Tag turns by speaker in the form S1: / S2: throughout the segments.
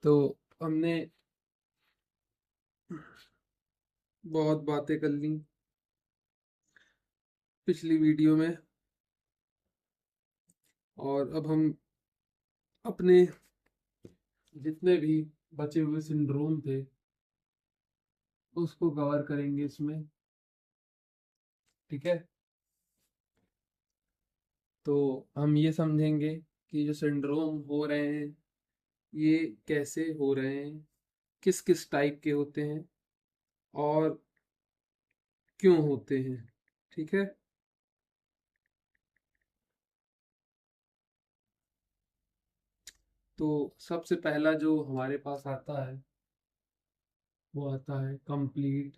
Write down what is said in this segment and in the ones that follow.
S1: तो हमने बहुत बातें कर ली पिछली वीडियो में, और अब हम अपने जितने भी बचे हुए सिंड्रोम थे उसको कवर करेंगे इसमें। ठीक है, तो हम ये समझेंगे कि जो सिंड्रोम हो रहे हैं ये कैसे हो रहे हैं, किस किस टाइप के होते हैं और क्यों होते हैं। ठीक है, तो सबसे पहला जो हमारे पास आता है वो आता है कंप्लीट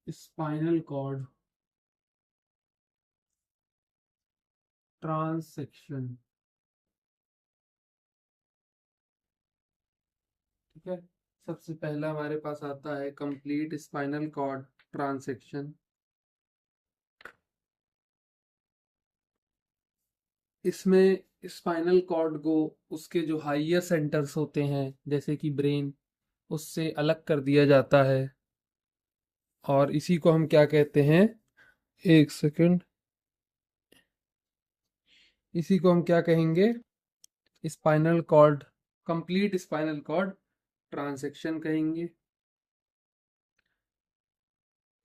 S1: स्पाइनल कॉर्ड ट्रांसेक्शन। ठीक है, सबसे पहला हमारे पास आता है कंप्लीट स्पाइनल कॉर्ड ट्रांसेक्शन। इसमें स्पाइनल कॉर्ड को उसके जो हाइयर सेंटर्स होते हैं जैसे कि ब्रेन, उससे अलग कर दिया जाता है, और इसी को हम क्या कहते हैं, एक सेकंड, इसी को हम क्या कहेंगे, spinal cord, complete spinal cord transection कहेंगे।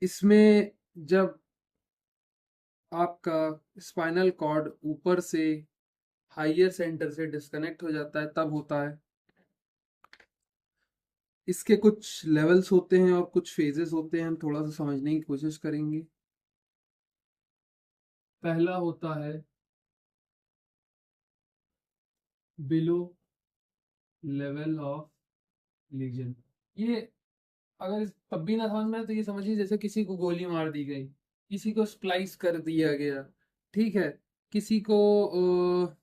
S1: इसमें जब आपका स्पाइनल कॉर्ड ऊपर से हाइयर सेंटर से डिस्कनेक्ट हो जाता है तब होता है। इसके कुछ लेवल्स होते हैं और कुछ फेजेस होते हैं, हम थोड़ा सा समझने की कोशिश करेंगे। पहला होता है बिलो लेवल ऑफ लीजन। ये अगर तब भी ना समझ में आए तो ये समझिए जैसे किसी को गोली मार दी गई, किसी को स्प्लाइस कर दिया गया, ठीक है, किसी को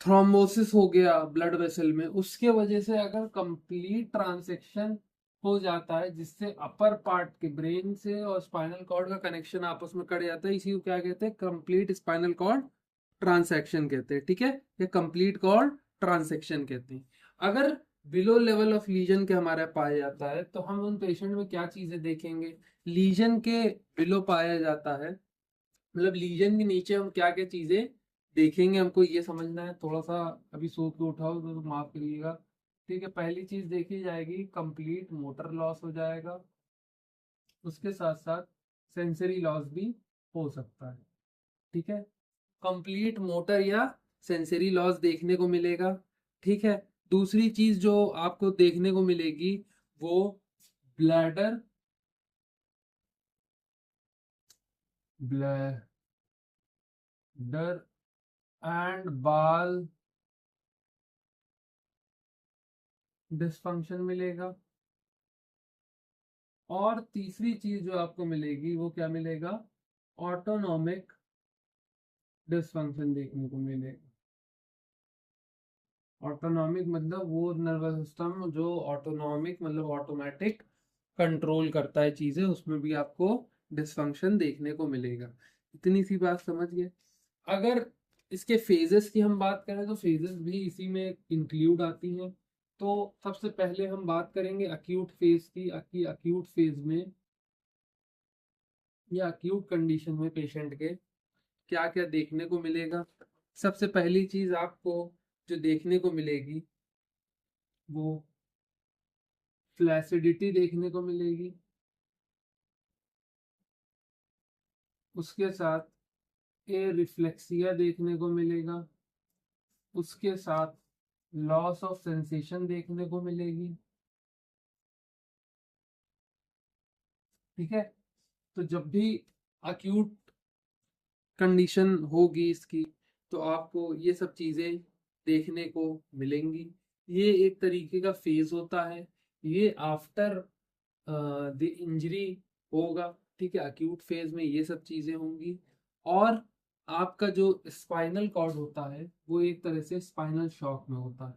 S1: थ्रोम्बोसिस हो गया ब्लड वेसल में, उसके वजह से अगर कंप्लीट ट्रांसेक्शन हो जाता है जिससे अपर पार्ट के ब्रेन से और स्पाइनल कॉर्ड का कनेक्शन आपस में कट जाता है, इसी को क्या कहते हैं, कंप्लीट स्पाइनल कॉर्ड ट्रांसेक्शन कहते हैं। ठीक है, ये कंप्लीट कॉर्ड ट्रांसेक्शन कहते हैं। अगर बिलो लेवल ऑफ लीजन के हमारे पाया जाता है तो हम उन पेशेंट में क्या चीजें देखेंगे, लीजन के बिलो पाया जाता है, मतलब लीजन के नीचे हम क्या क्या चीजें देखेंगे, हमको ये समझना है। थोड़ा सा अभी सो के उठाओ तो माफ करिएगा। ठीक है, पहली चीज देखी जाएगी कंप्लीट मोटर लॉस हो जाएगा, उसके साथ साथ सेंसरी लॉस भी हो सकता है। ठीक है, कंप्लीट मोटर या सेंसरी लॉस देखने को मिलेगा। ठीक है, दूसरी चीज जो आपको देखने को मिलेगी वो ब्लैडर ब्लैडर एंड बाल डिसफंक्शन मिलेगा। और तीसरी चीज जो आपको मिलेगी वो क्या मिलेगा, ऑटोनॉमिक डिसफंक्शन देखने को मिलेगा। ऑटोनॉमिक मतलब वो नर्वस सिस्टम जो ऑटोनॉमिक मतलब ऑटोमेटिक कंट्रोल करता है चीजें, उसमें भी आपको डिसफंक्शन देखने को मिलेगा। इतनी सी बात समझ गए। अगर इसके फेजेस की हम बात करें तो फेजेस भी इसी में इंक्लूड आती हैं। तो सबसे पहले हम बात करेंगे अक्यूट फेज की। अक्यूट फेज में या अक्यूट कंडीशन में पेशेंट के क्या क्या देखने को मिलेगा। सबसे पहली चीज आपको जो देखने को मिलेगी वो फ्लैसिडिटी देखने को मिलेगी, उसके साथ ए रिफ्लेक्सिया देखने को मिलेगा, उसके साथ लॉस ऑफ सेंसेशन देखने को मिलेगी। ठीक है, तो जब भी अक्यूट कंडीशन होगी इसकी तो आपको ये सब चीजें देखने को मिलेंगी। ये एक तरीके का फेज होता है, ये आफ्टर द इंजरी होगा। ठीक है, अक्यूट फेज में ये सब चीजें होंगी। और आपका जो स्पाइनल कॉर्ड होता है वो एक तरह से स्पाइनल शॉक में होता है।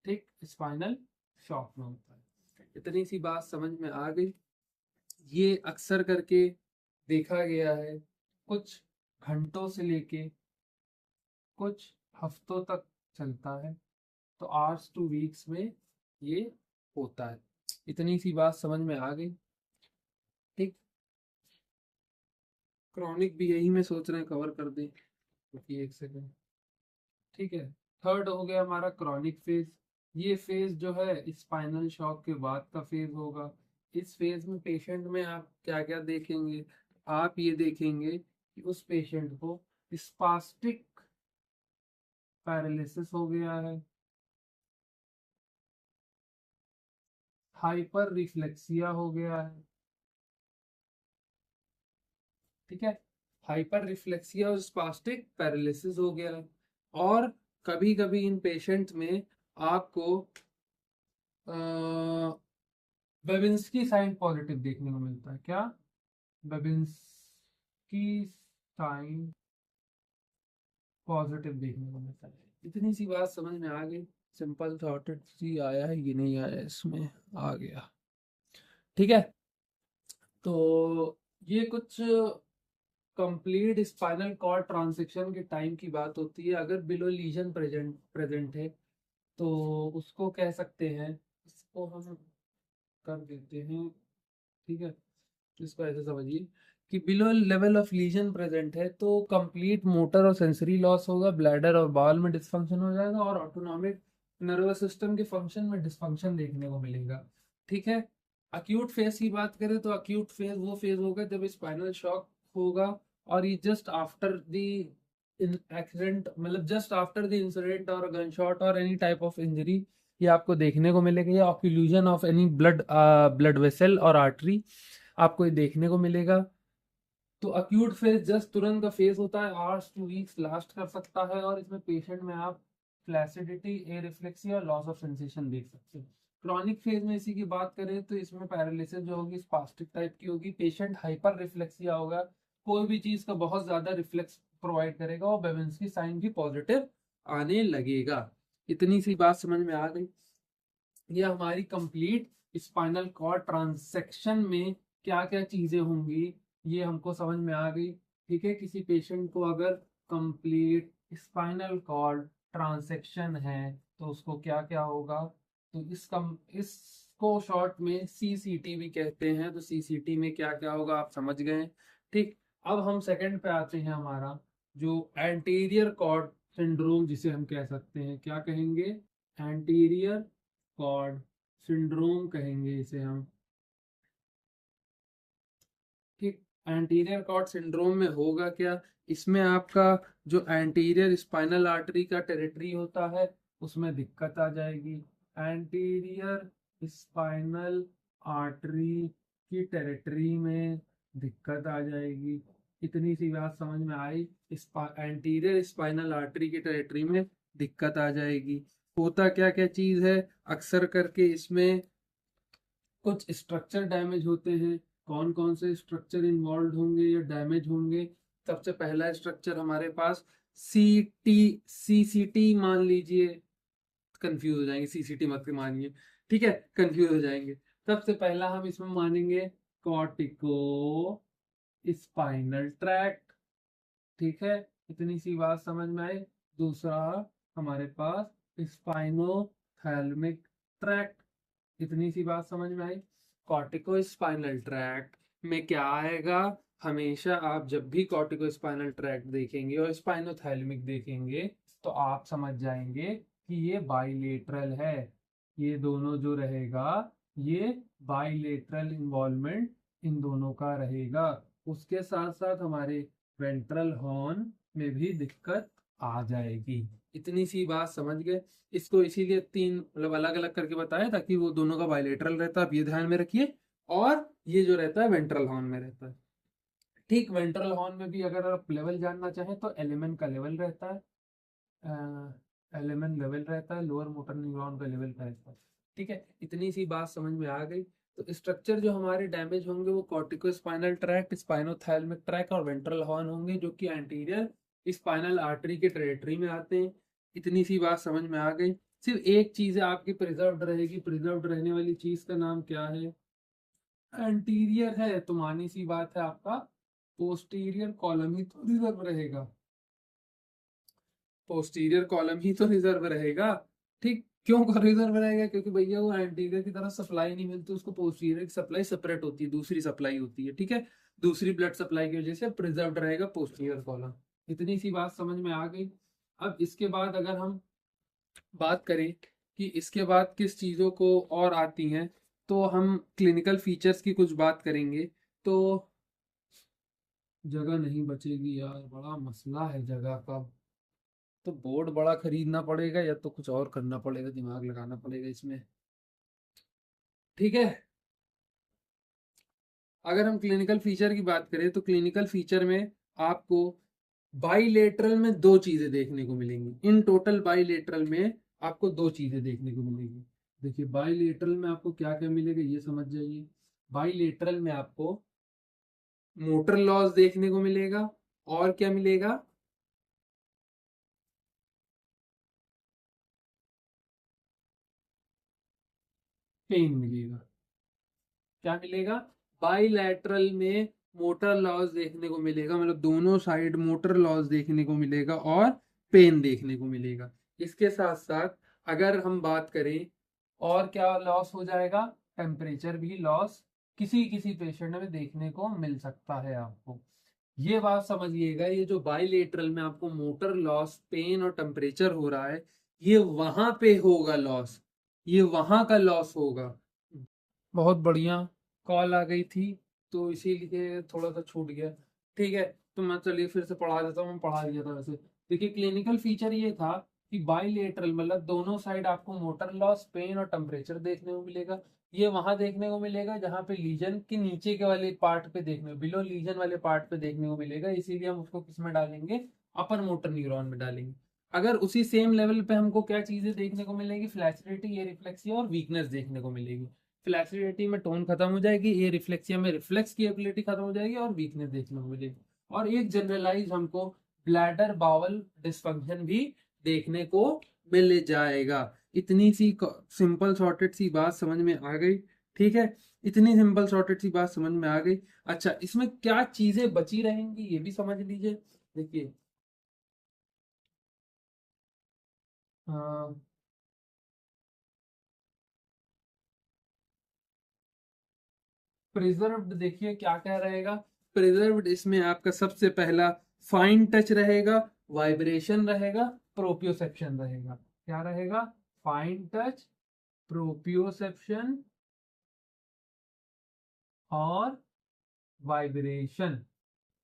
S1: ठीक, स्पाइनल शॉक में होता है। इतनी सी बात समझ में आ गई। ये अक्सर करके देखा गया है कुछ घंटों से लेके कुछ हफ्तों तक चलता है, तो आवर्स टू वीक्स में ये होता है। इतनी सी बात समझ में आ गई। ठीक, क्रॉनिक भी यही में सोच रहे हैं कवर कर दें, क्योंकि एक सेकंड। ठीक है, थर्ड हो गया हमारा क्रॉनिक फेज। ये फेज जो है स्पाइनल शॉक के बाद का फेज होगा। इस फेज में पेशेंट में आप क्या क्या देखेंगे? आप ये देखेंगे कि उस पेशेंट को स्पास्टिक पैरालिसिस हो गया है, हाइपर रिफ्लेक्सिया हो गया है। ठीक है, हाइपर रिफ्लेक्सिया और स्पास्टिक पैरालिसिस हो गया है। और कभी कभी इन पेशेंट में आपको बेबिंस्की साइन पॉजिटिव देखने को मिलता है। क्या? बेबिंस्की साइन पॉजिटिव देखने को मिलता है। इतनी सी बात समझ में आ गई। सिंपल थॉटेड सी आया है, ये नहीं आया इसमें, आ गया। ठीक है, तो ये कुछ कंप्लीट स्पाइनल कॉर्ड ट्रांसेक्शन के टाइम की बात होती है। अगर बिलो लीजन प्रेजेंट है तो उसको कह सकते हैं, इसको हम कर देते हैं। ठीक है, इसको ऐसे समझिए कि below level of legion present है तो कंप्लीट मोटर और सेंसरी लॉस होगा, ब्लैडर और बाउल में डिस्फंक्शन हो जाएगा, और ऑटोनॉमिक नर्वस सिस्टम के फंक्शन में डिस्फंक्शन देखने को मिलेगा। ठीक है, अक्यूट फेज की बात करें तो अक्यूट फेज वो फेज होगा जब स्पाइनल शॉक होगा, और ये जस्ट आफ्टर द एक्सीडेंट, मतलब जस्ट आफ्टर द इंसिडेंट और गन शॉट और एनी टाइप ऑफ इंजरी, ये आपको देखने को मिलेगा। या occlusion of any blood vessel और आर्टरी आपको ये देखने को मिलेगा। तो अक्यूट फेज जस्ट तुरंत का फेज होता है, आवर्स टू वीक्स लास्ट कर सकता है, और इसमें पेशेंट में आप फ्लैसिडिटी, एरिफ्लेक्सिया, लॉस ऑफ सेंसेशन देख सकते हैं। क्रॉनिक फेज में इसी की बात करें तो इसमें पैरालिसिस जो होगी स्पास्टिक टाइप की होगी, पेशेंट हाइपर रिफ्लेक्सिया होगा, कोई भी चीज का बहुत ज्यादा रिफ्लेक्स प्रोवाइड करेगा, और बेबिंस्की साइन भी पॉजिटिव आने लगेगा। इतनी सी बात समझ में आ गई। ये हमारी कंप्लीट स्पाइनल कॉर्ड ट्रांसेक्शन में क्या क्या चीजें होंगी ये हमको समझ में आ गई। ठीक है, किसी पेशेंट को अगर कंप्लीट स्पाइनल कॉर्ड ट्रांसेक्शन है तो उसको क्या क्या होगा, तो इसको शॉर्ट में सीसीटी भी कहते हैं। तो सीसीटी में क्या क्या होगा आप समझ गए। ठीक, अब हम सेकंड पे आते हैं, हमारा जो एंटीरियर कॉर्ड सिंड्रोम जिसे हम कह सकते हैं, क्या कहेंगे? एंटीरियर कॉर्ड सिंड्रोम कहेंगे इसे हम। ठीक, एंटीरियर कॉर्ड सिंड्रोम में होगा क्या? इसमें आपका जो एंटीरियर स्पाइनल आर्टरी का टेरिटरी होता है उसमें दिक्कत आ जाएगी। एंटीरियर स्पाइनल आर्टरी की टेरिटरी में दिक्कत आ जाएगी। इतनी सी बात समझ में आई। एंटीरियर स्पाइनल आर्टरी की टेरिटरी में दिक्कत आ जाएगी। होता क्या क्या चीज है? अक्सर करके इसमें कुछ स्ट्रक्चर डैमेज होते हैं। कौन कौन से स्ट्रक्चर इन्वॉल्व होंगे या डैमेज होंगे? सबसे पहला स्ट्रक्चर हमारे पास सीसीटी मान लीजिए, कंफ्यूज हो जाएंगे, सीसीटी मत मानिए। ठीक है, कंफ्यूज हो जाएंगे। सबसे पहला हम इसमें मानेंगे कॉर्टिको स्पाइनल ट्रैक्ट। ठीक है, इतनी सी बात समझ में आई। दूसरा हमारे पास स्पाइनोथैलेमिक ट्रैक्ट। इतनी सी बात समझ में आई। कॉर्टिको स्पाइनल ट्रैक्ट में क्या आएगा? हमेशा आप जब भी कॉर्टिको स्पाइनल ट्रैक्ट देखेंगे और स्पाइनोथैलेमिक देखेंगे तो आप समझ जाएंगे कि ये बाइलेटरल है। ये दोनों जो रहेगा, ये बाइलेटरल इन्वॉल्वमेंट इन दोनों का रहेगा। उसके साथ साथ हमारे वेंट्रल हॉर्न में भी दिक्कत आ जाएगी। इतनी सी बात समझ गए। इसको इसीलिए तीन मतलब अलग अलग करके बताया ताकि वो दोनों का बायलेटरल रहता है, आप ये ध्यान में रखिए। और ये जो रहता है वेंट्रल हॉर्न में रहता है। ठीक, वेंट्रल हॉर्न में भी अगर आप लेवल जानना चाहें तो एलिमेंट का लेवल रहता है, एलिमेंट लेवल रहता है, लोअर मोटर न्यूरॉन का लेवल रहता है। ठीक है, इतनी सी बात समझ में आ गई। तो स्ट्रक्चर जो हमारे डैमेज होंगे वो cortico spinal tract, spinothalamic tract और वेंट्रल हॉर्न होंगे, जो कि एंटीरियर स्पाइनल आर्टरी के टेरिटरी में आते हैं। इतनी सी बात समझ में आ गई। सिर्फ एक चीज है आपकी प्रिजर्व्ड रहेगी, प्रिजर्व्ड रहने वाली चीज का नाम क्या है? एंटीरियर है, तो मानी सी बात है आपका पोस्टीरियर कॉलम ही तो रिजर्व रहेगा, पोस्टीरियर कॉलम ही तो रिजर्व रहेगा। ठीक, क्यों रिजर्व रहेगा? क्योंकि भैया वो एंटीरियर की तरफ सप्लाई नहीं मिलती, उसको पोस्टीरियर की सप्लाई सेपरेट होती है, दूसरी सप्लाई होती है। ठीक है, दूसरी ब्लड सप्लाई की वजह से प्रिजर्व रहेगा पोस्टीरियर कॉलम। इतनी सी बात समझ में आ गई। अब इसके बाद अगर हम बात करें कि इसके बाद किस चीज़ों को और आती हैं, तो हम क्लिनिकल फीचर्स की कुछ बात करेंगे। तो जगह नहीं बचेगी यार, बड़ा मसला है जगह का। तो बोर्ड बड़ा खरीदना पड़ेगा या तो कुछ और करना पड़ेगा, दिमाग लगाना पड़ेगा इसमें। ठीक है, अगर हम क्लिनिकल फीचर की बात करें तो क्लिनिकल फीचर में आपको बाईलेटरल में दो चीजें देखने को मिलेंगी। इन टोटल बाईलेटरल में आपको दो चीजें देखने को मिलेगी। देखिए बाईलेटरल में आपको क्या क्या मिलेगा ये समझ जाइए। बाईलेटरल में आपको मोटर लॉस देखने को मिलेगा, और क्या मिलेगा? पेन मिलेगा। क्या मिलेगा? बाईलैटरल में मोटर लॉस देखने को मिलेगा, मतलब दोनों साइड मोटर लॉस देखने को मिलेगा और पेन देखने को मिलेगा। इसके साथ साथ अगर हम बात करें और क्या लॉस हो जाएगा, टेम्परेचर भी लॉस किसी किसी पेशेंट में देखने को मिल सकता है आपको। ये बात समझिएगा, ये जो बाईलेटरल में आपको मोटर लॉस, पेन और टेम्परेचर हो रहा है, ये वहां पे होगा लॉस, ये वहां का लॉस होगा। बहुत बढ़िया, कॉल आ गई थी तो इसीलिए थोड़ा सा छूट गया। ठीक है, तो मैं चलिए फिर से पढ़ा देता हूँ, मैं पढ़ा दिया था वैसे। देखिए क्लिनिकल फीचर ये था कि बाईलेटरल मतलब दोनों साइड आपको मोटर लॉस, पेन और टेम्परेचर देखने को मिलेगा। ये वहां देखने को मिलेगा जहाँ पे लीजन के नीचे के वाले पार्ट पे देखने, बिलो लीजन वाले पार्ट पे देखने को मिलेगा, इसीलिए हम उसको किस में डालेंगे, अपर मोटर न्यूरॉन में डालेंगे। अगर उसी सेम लेवल पे हमको क्या चीजें देखने को मिलेगी, फ्लैसिडिटी, ये रिफ्लेक्सिया और वीकनेस देखने को मिलेगी। फ्लैक्सिडिटी में टोन खत्म हो जाएगी, ये रिफ्लेक्सिया में रिफ्लेक्स की एबिलिटी खत्म हो जाएगी और वीकनेस देखने को मिलेगी। और एक जनरलाइज हमको ब्लैडर बावल डिस्फंक्शन भी देखने को मिल जाएगा। इतनी सी सिंपल शॉर्टेड सी बात समझ में आ गई। ठीक है, इतनी सिंपल शॉर्टेड सी बात समझ में आ गई। अच्छा, इसमें क्या चीजें बची रहेंगी ये भी समझ लीजिए। देखिए प्रिजर्व्ड, देखिए क्या क्या रहेगा। प्रिजर्व्ड इसमें आपका सबसे पहला फाइन टच रहेगा, वाइब्रेशन रहेगा, प्रोप्रियोसेप्शन रहेगा। क्या रहेगा? फाइन टच, प्रोप्रियोसेप्शन और वाइब्रेशन।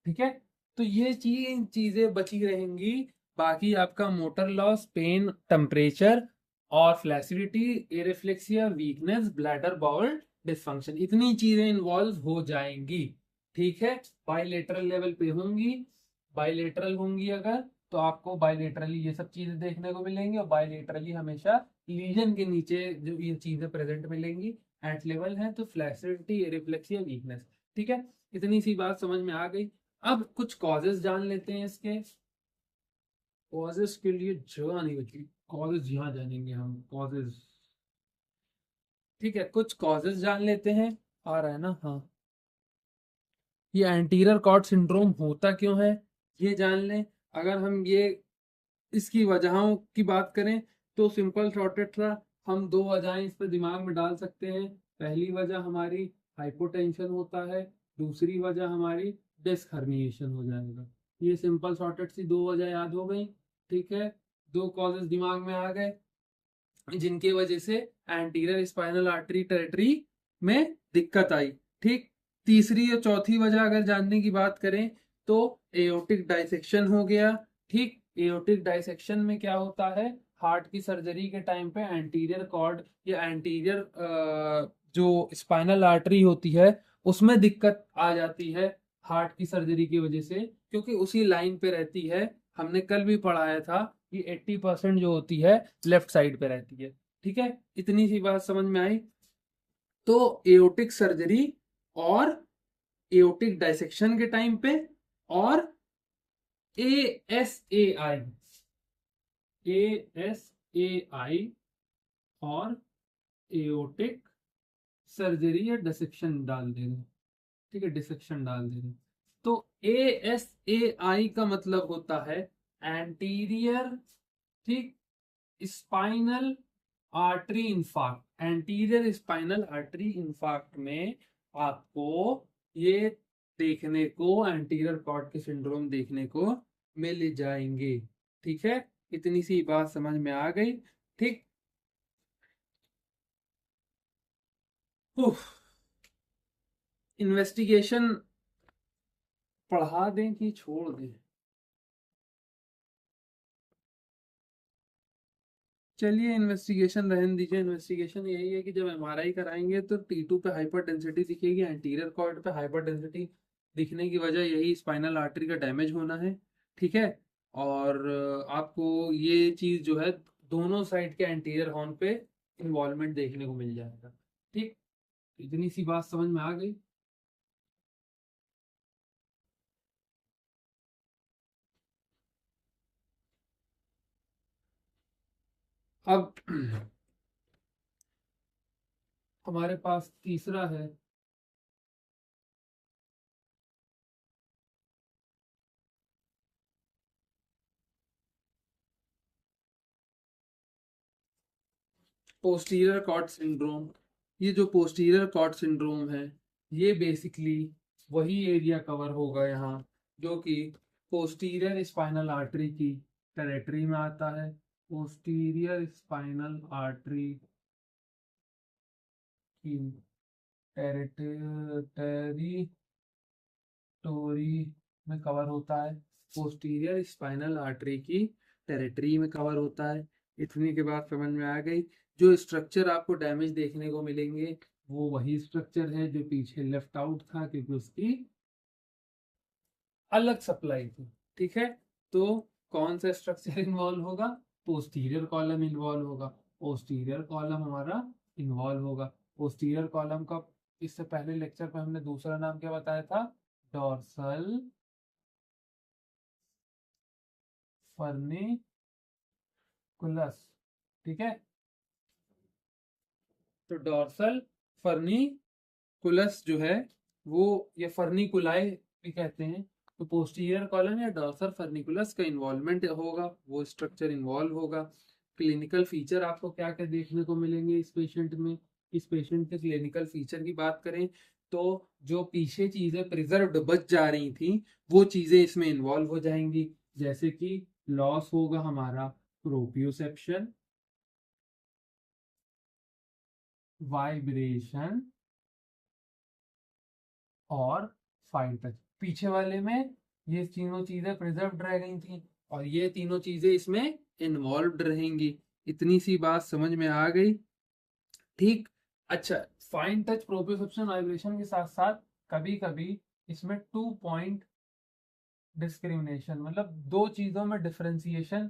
S1: ठीक है, तो ये चीजें बची रहेंगी। बाकी आपका मोटर लॉस, पेन, टेम्परेचर और flaccidity, एरिफ्लेक्सिया, weakness, bladder bowl dysfunction, इतनी चीजें इन्वॉल्व हो जाएंगी। ठीक है, बाइलेटरल लेवल पे होंगी। बाइलेटरल होंगी अगर, तो आपको बाइलेटरली ये सब चीजें देखने को मिलेंगी, और बाइलेटरली हमेशा लीजन के नीचे जो ये चीजें प्रेजेंट मिलेंगी एट लेवल है, तो फ्लैसिडिटी, एरिफ्लेक्सिया, वीकनेस। ठीक है, इतनी सी बात समझ में आ गई। अब कुछ कॉजेज जान लेते हैं इसके। कॉजेज के लिए जगह नहीं बची, कॉजेज यहाँ जानेंगे हम, कॉजेज। ठीक है, कुछ कॉजेज जान लेते हैं। आ रहा है ना? हाँ, ये एंटीरियर कॉर्ड सिंड्रोम होता क्यों है ये जान लें। अगर हम ये इसकी वजहों की बात करें तो सिंपल शॉर्टेड था, हम दो वजहें इस पर दिमाग में डाल सकते हैं। पहली वजह हमारी हाइपोटेंशन होता है, दूसरी वजह हमारी डिस्क हर्निएशन हो जाएगा। ये सिंपल शॉर्टेड सी दो वजह याद हो गई। ठीक है, दो कॉजेज दिमाग में आ गए जिनकी वजह से एंटीरियर स्पाइनल आर्टरी टेरिटरी में दिक्कत आई। ठीक, तीसरी या चौथी वजह अगर जानने की बात करें तो एओर्टिक डाइसेक्शन हो गया। ठीक, एओर्टिक डाइसेक्शन में क्या होता है, हार्ट की सर्जरी के टाइम पे एंटीरियर कॉर्ड या एंटीरियर जो स्पाइनल आर्टरी होती है उसमें दिक्कत आ जाती है हार्ट की सर्जरी की वजह से, क्योंकि उसी लाइन पे रहती है। हमने कल भी पढ़ाया था कि 80% जो होती है लेफ्ट साइड पे रहती है। ठीक है, इतनी सी बात समझ में आई। तो एओटिक सर्जरी और एओटिक डाइसेक्शन के टाइम पे, और ASAI, ASAI और एओटिक सर्जरी या डिसेक्शन डाल दे रहे हैं। ठीक है, डिसेक्शन डाल दे रहे हैं। तो ASAI का मतलब होता है एंटीरियर, ठीक, spinal artery infarct. Anterior spinal artery infarct में आपको ये देखने को, एंटीरियर कॉर्ड के सिंड्रोम देखने को मिल जाएंगे। ठीक है, इतनी सी बात समझ में आ गई। ठीक, इन्वेस्टिगेशन पढ़ा दें कि छोड़ दें? चलिए इन्वेस्टिगेशन रहने दीजिए। इन्वेस्टिगेशन यही है कि जब एमआरआई कराएंगे तो T2 पे हाइपर डेंसिटी दिखेगी, एंटीरियर कॉर्ड पे हाइपर डेंसिटी दिखने की वजह यही स्पाइनल आर्टरी का डैमेज होना है। ठीक है, और आपको ये चीज जो है दोनों साइड के एंटीरियर हॉर्न पे इन्वॉल्वमेंट देखने को मिल जाएगा। ठीक, इतनी सी बात समझ में आ गई। अब हमारे पास तीसरा है पोस्टीरियर कॉर्ड सिंड्रोम। ये जो पोस्टीरियर कॉर्ड सिंड्रोम है, ये बेसिकली वही एरिया कवर होगा यहाँ जो कि पोस्टीरियर स्पाइनल आर्टरी की टेरिटरी में आता है। पोस्टीरियर स्पाइनल आर्टरी की टेरिटरी में कवर होता है। पोस्टीरियर स्पाइनल आर्टरी की टेरिटरी में कवर होता है। इतनी के बाद समझ में आ गई। जो स्ट्रक्चर आपको डैमेज देखने को मिलेंगे वो वही स्ट्रक्चर है जो पीछे लेफ्ट आउट था, क्योंकि उसकी अलग सप्लाई थी। ठीक है, तो कौन सा स्ट्रक्चर इन्वॉल्व होगा? पोस्टीरियर कॉलम इन्वॉल्व होगा। पोस्टीरियर कॉलम हमारा इन्वॉल्व होगा। पोस्टीरियर कॉलम का इससे पहले लेक्चर में हमने दूसरा नाम क्या बताया था? डॉर्सल फर्निकुलस। ठीक है, तो डॉर्सल फर्निकुलस जो है वो, ये फर्निकुलाई भी कहते हैं, तो पोस्टीरियर कॉलम या डॉर्सल फर्निकुलस का इन्वॉल्वमेंट होगा, वो स्ट्रक्चर इन्वॉल्व होगा। क्लिनिकल फीचर आपको क्या क्या देखने को मिलेंगे इस पेशेंट में? इस पेशेंट के क्लिनिकल फीचर की बात करें तो जो पीछे चीजें प्रिजर्व्ड बच जा रही थी वो चीजें इसमें इन्वॉल्व हो जाएंगी। जैसे कि लॉस होगा हमारा प्रोप्रियोसेप्शन, वाइब्रेशन और फाइन टच। पीछे वाले में ये तीनों चीजें प्रिजर्व्ड रह गई थी और ये तीनों चीजें इसमें इन्वॉल्व्ड रहेंगी। इतनी सी बात समझ में आ गई। ठीक, अच्छा, फाइन टच प्रोप्रियोसेप्शन वाइब्रेशन के साथ साथ कभी कभी इसमें 2 पॉइंट डिस्क्रिमिनेशन, मतलब दो चीजों में डिफरेंशिएशन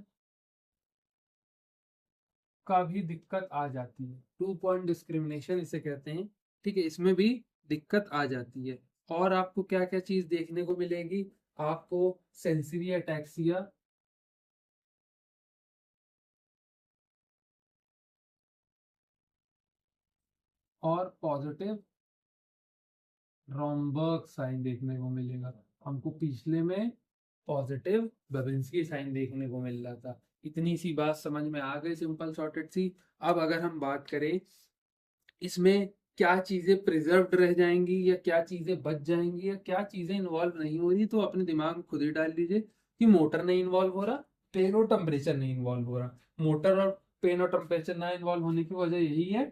S1: का भी दिक्कत आ जाती है। 2 पॉइंट डिस्क्रिमिनेशन इसे कहते हैं। ठीक है, इसमें भी दिक्कत आ जाती है। और आपको क्या क्या चीज देखने को मिलेगी? आपको सेंसरी अटैक्सिया, और पॉजिटिव रोम्बर्ग साइन देखने को मिलेगा। हमको पिछले में पॉजिटिव बेबिंस्की साइन देखने को मिल रहा था। इतनी सी बात समझ में आ गई, सिंपल शॉर्टेड सी। अब अगर हम बात करें इसमें क्या चीजें प्रिजर्व्ड रह जाएंगी या क्या चीजें बच जाएंगी या क्या चीजें इन्वॉल्व नहीं हो रही, तो अपने दिमाग में खुद ही डाल लीजिए कि मोटर नहीं इन्वॉल्व हो रहा, पेन और टेम्परेचर नहीं इन्वॉल्व हो रहा। मोटर और पेन और टेम्परेचर ना इन्वॉल्व होने की वजह यही है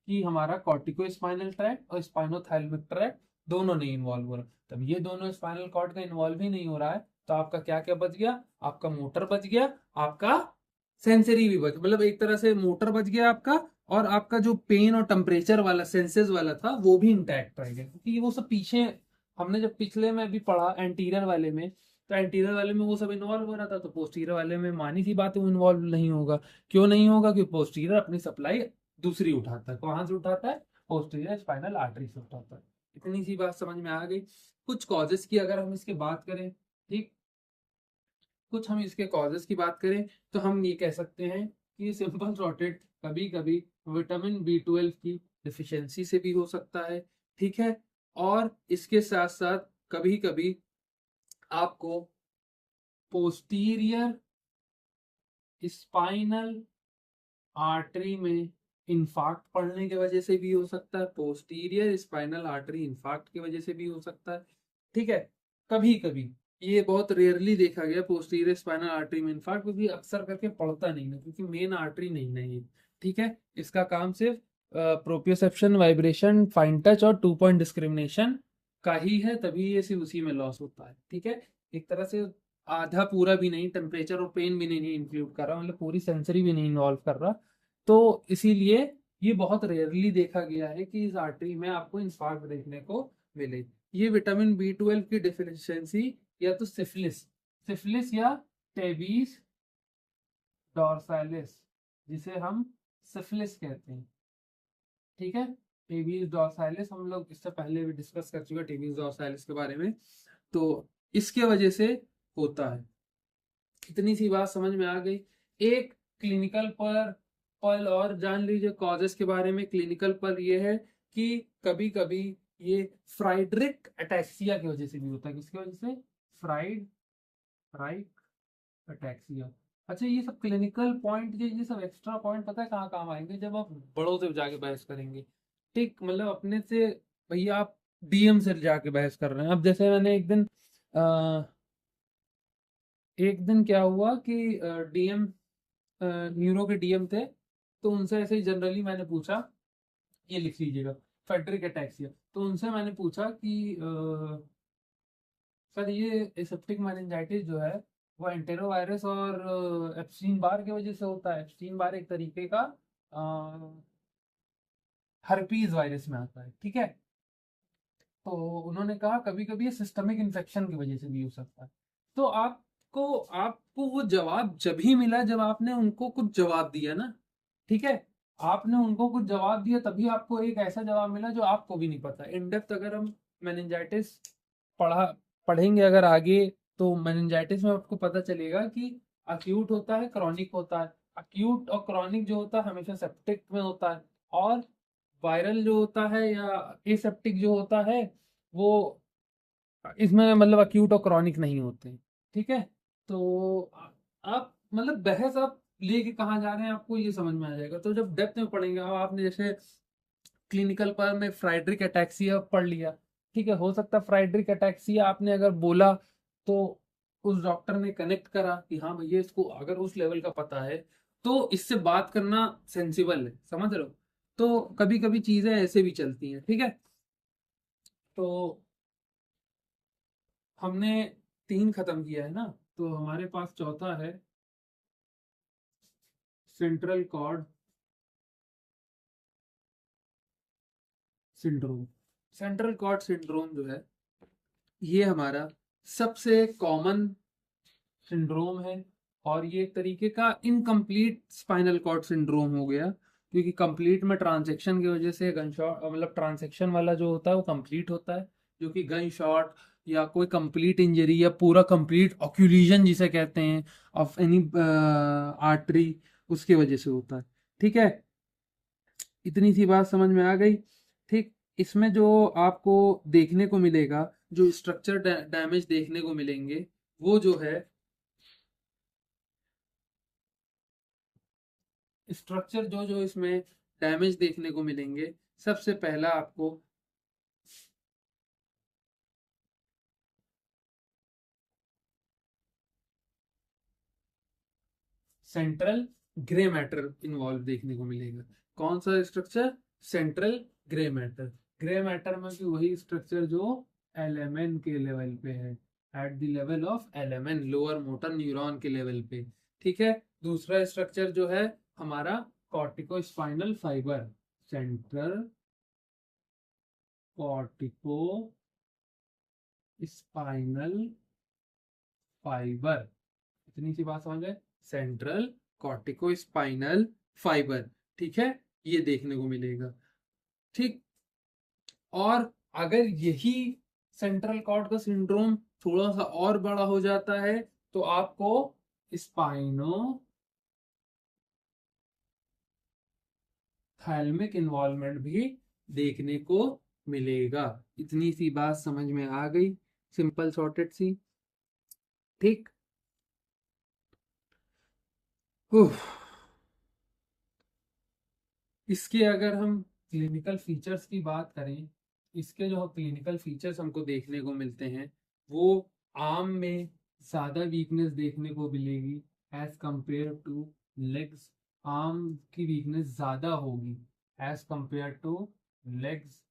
S1: कि हमारा कॉर्टिको स्पाइनल ट्रैक्ट और स्पाइनोथैलेमिक ट्रैक्ट दोनों नहीं इन्वॉल्व हो रहा। तब ये दोनों स्पाइनल कॉर्ड का इन्वॉल्व ही नहीं हो रहा है, तो आपका क्या क्या बच गया? आपका मोटर बच गया, आपका सेंसरी भी बच, मतलब एक तरह से मोटर बच गया आपका, और आपका जो पेन और टेम्परेचर वाला सेंसेस वाला था वो भी इंटैक्ट रह गया, क्योंकि वो सब पीछे हमने जब पिछले में भी पढ़ा एंटीरियर वाले में, तो एंटीरियर वाले में वो सब इन्वॉल्व हो रहा था, तो पोस्टीरियर वाले में मानी सी बात है वो इन्वॉल्व नहीं होगा। क्यों नहीं होगा? क्योंकि पोस्टीरियर अपनी सप्लाई दूसरी उठाता है। कहाँ से उठाता है? पोस्टीरियर स्पाइनल आर्टरी से उठाता है। इतनी सी बात समझ में आ गई। कुछ कॉजेस की अगर हम इसके बात करें, ठीक, कुछ हम इसके कॉजेस की बात करें तो हम ये कह सकते हैं कि सिंपल थ्रॉटेड कभी कभी विटामिन B12 की डिफिशियंसी से भी हो सकता है। ठीक है, और इसके साथ साथ कभी कभी आपको पोस्टीरियर स्पाइनल आर्टरी में इंफाक्ट पड़ने की वजह से भी हो सकता है, पोस्टीरियर स्पाइनल आर्टरी इंफाक्ट की वजह से भी हो सकता है। ठीक है, कभी कभी, ये बहुत रेयरली देखा गया पोस्टीरियर स्पाइनल आर्टरी में इंफाक्ट, क्योंकि अक्सर करके पड़ता नहीं है, क्योंकि मेन आर्टरी नहीं है ये। ठीक है, इसका काम सिर्फ प्रोप्रियोसेप्शन, वाइब्रेशन, फाइन टच और 2 पॉइंट डिस्क्रिमिनेशन का ही है, तभी ये सिर्फ उसी में लॉस होता है। ठीक है, एक तरह से आधा पूरा भी नहीं, टेम्परेचर और पेन भी नहीं इंक्लूड कर रहा, मतलब पूरी सेंसरी भी नहीं इन्वॉल्व कर रहा। तो इसीलिए ये बहुत रेयरली देखा गया है कि इस आर्टरी में आपको इंफार्क्ट देखने को मिले। ये विटामिन B12 की डिफिशियंसी या तो सिफिलिस सिफिलिस या टेबीज डॉर्सालिस, जिसे हम सिफिलिस कहते हैं। ठीक है, टेबीज डॉर्सालिस हम लोग इससे पहले भी डिस्कस कर चुके हैं टेबीज डॉर्सालिस के बारे में। तो इसके वजह से होता है। इतनी सी बात समझ में आ गई। एक क्लिनिकल पर और जान लीजिए कॉजेस के बारे में। क्लिनिकल पर यह है कि कभी कभी ये फ्राइड्रिक अटैक्सिया की वजह से भी होता है। किसकी वजह से? फ्राइक अटैक्सिया। अच्छा, ये सब क्लिनिकल पॉइंट, ये सब एक्स्ट्रा पॉइंट पता है कहाँ काम आएंगे? जब आप बड़ों से जाके बहस करेंगे। ठीक, मतलब अपने से, भैया आप DM से जाके बहस कर रहे हैं। अब जैसे मैंने एक दिन क्या हुआ कि DM, न्यूरो के DM थे, तो उनसे ऐसे ही जनरली मैंने पूछा, ये लिख लीजिएगा, फेड्रिक अटैक्सिया। तो उनसे मैंने पूछा कि सर ये एसेप्टिक मेनिंजाइटिस जो है वो एंटेरोवायरस और एप्स्टीन बार की वजह से होता है। एप्स्टीन बार एक तरीके का हर्पीज वायरस में आता है। ठीक है, तो उन्होंने कहा कभी कभी ये सिस्टमिक इन्फेक्शन की वजह से भी हो सकता है। तो आपको आपको वो जवाब जब ही मिला जब आपने उनको कुछ जवाब दिया ना। ठीक है, आपने उनको कुछ जवाब दिया तभी आपको एक ऐसा जवाब मिला जो आपको भी नहीं पता। इन डेप्थ अगर हम मेनिंजाइटिस पढ़ा पढ़ेंगे अगर आगे, तो मेनिंजाइटिस में आपको पता चलेगा कि अक्यूट होता है, क्रॉनिक होता है। अक्यूट और क्रॉनिक जो होता है हमेशा सेप्टिक में होता है, और वायरल जो होता है या एसेप्टिक जो होता है वो इसमें मतलब अक्यूट और क्रॉनिक नहीं होते हैं। ठीक है, तो आप मतलब बहस आप लेके कहाँ जा रहे हैं आपको ये समझ में आ जाएगा। तो जब डेप्थ में पढ़ेंगे, अब आपने जैसे क्लिनिकल पर में फ्राइड्रिक अटैक्सिया पढ़ लिया। ठीक है, हो सकता है फ्राइड्रिक अटैक्सिया आपने अगर बोला तो उस डॉक्टर ने कनेक्ट करा कि हाँ भैया इसको अगर उस लेवल का पता है तो इससे बात करना सेंसिबल है, समझ रहे हो। तो कभी कभी चीजें ऐसे भी चलती हैं। ठीक है, तो हमने 3 खत्म किया है ना, तो हमारे पास चौथा है central cord syndrome. Central cord syndrome जो है ये हमारा सबसे कॉमन सिंड्रोम है, और ये एक तरीके का इनकम्प्लीट स्पाइनल कॉर्ड सिंड्रोम हो गया, क्योंकि कंप्लीट में ट्रांसेक्शन की वजह से गन शॉट, मतलब ट्रांसेक्शन वाला जो होता है वो कंप्लीट होता है, जो कि गन शॉट या कोई कंप्लीट इंजरी या पूरा कंप्लीट ऑक्यूलीजन जिसे कहते हैं ऑफ एनी आर्टरी, उसकी वजह से होता है। ठीक है, इतनी सी बात समझ में आ गई। ठीक, इसमें जो आपको देखने को मिलेगा, जो स्ट्रक्चर डैमेज देखने को मिलेंगे, वो जो है स्ट्रक्चर जो जो इसमें डैमेज देखने को मिलेंगे, सबसे पहला आपको सेंट्रल ग्रे मैटर इन्वॉल्व देखने को मिलेगा। कौन सा structure? Central grey matter. Grey matter में भी वही स्ट्रक्चर जो LMN के लेवल पे है, at the level of LMN, lower motor neuron के लेवल पे। ठीक है, दूसरा स्ट्रक्चर जो है हमारा cortico spinal fibre, central cortico spinal fibre. इतनी सी बात समझ गए, सेंट्रल कॉर्टिको स्पाइनल फाइबर। ठीक है, ये देखने को मिलेगा। ठीक, और अगर यही सेंट्रल कॉर्ड का सिंड्रोम थोड़ा सा और बड़ा हो जाता है तो आपको स्पाइनो थैल्मिक इन्वॉल्वमेंट भी देखने को मिलेगा। इतनी सी बात समझ में आ गई, सिंपल सॉर्टेड सी। ठीक। उफ, इसके अगर हम क्लिनिकल फीचर्स की बात करें, इसके जो क्लिनिकल फीचर्स हमको देखने को मिलते हैं, वो आर्म में ज़्यादा वीकनेस देखने को मिलेगी as compare to legs. Arm की वीकनेस ज़्यादा होगी एज कंपेयर टू लेग्स।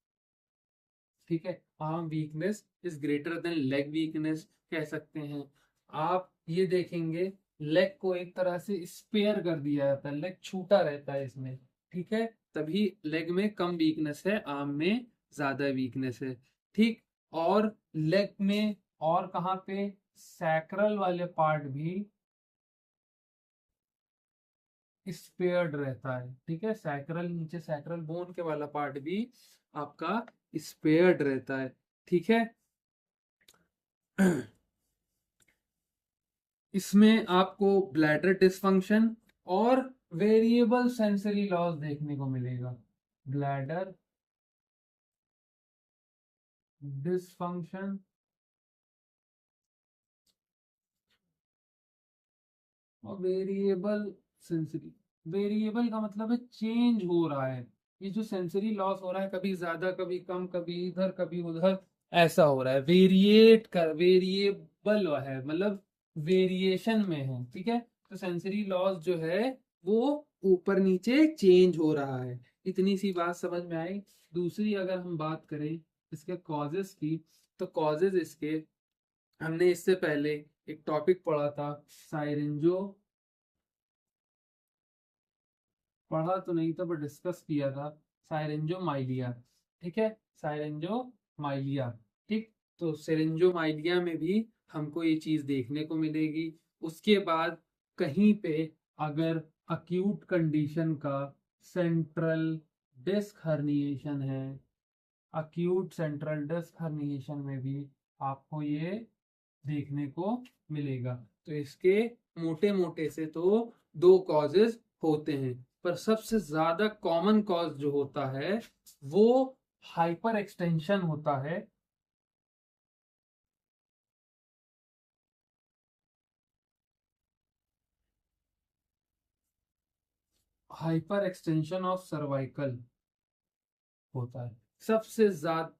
S1: ठीक है, arm weakness is greater than leg weakness कह सकते हैं। आप ये देखेंगे, लेग को एक तरह से स्पेयर कर दिया जाता है, लेग छूटा रहता है इसमें। ठीक है, तभी लेग में कम वीकनेस है, आर्म में ज्यादा वीकनेस है। ठीक। और लेग में और कहाँ पे, सैक्रल वाले पार्ट भी स्पेयर्ड रहता है। ठीक है, सैक्रल, नीचे सैक्रल बोन के वाला पार्ट भी आपका स्पेयर्ड रहता है। ठीक है। इसमें आपको ब्लैडर डिसफंक्शन और वेरिएबल सेंसरी लॉस देखने को मिलेगा। ब्लैडर डिसफंक्शन और वेरिएबल सेंसरी। वेरिएबल का मतलब है चेंज हो रहा है। ये जो सेंसरी लॉस हो रहा है, कभी ज्यादा कभी कम, कभी इधर कभी उधर, ऐसा हो रहा है। वेरिएट कर, वेरिएबल है मतलब वेरिएशन में है। ठीक है, तो सेंसरी लॉस जो है वो ऊपर नीचे चेंज हो रहा है। इतनी सी बात समझ में आई। दूसरी अगर हम बात करें इसके कॉजेस की, तो कॉजेस इसके, हमने इससे पहले एक टॉपिक पढ़ा था, साइरेंजो, पढ़ा तो नहीं था पर डिस्कस किया था, साइरेंजोमाइलिया। ठीक है, साइरेंजोमाइलिया। ठीक। तो सेरेंजोमाइलिया में भी हमको ये चीज देखने को मिलेगी। उसके बाद कहीं पे अगर अक्यूट कंडीशन का सेंट्रल डिस्क हर्निएशन है, अक्यूट सेंट्रल डिस्क हर्निएशन में भी आपको ये देखने को मिलेगा। तो इसके मोटे मोटे से तो दो कॉजेज होते हैं, पर सबसे ज्यादा कॉमन कॉज जो होता है वो हाइपर एक्सटेंशन होता है। हाइपर एक्सटेंशन ऑफ सर्वाइकल होता है सबसे ज्यादा।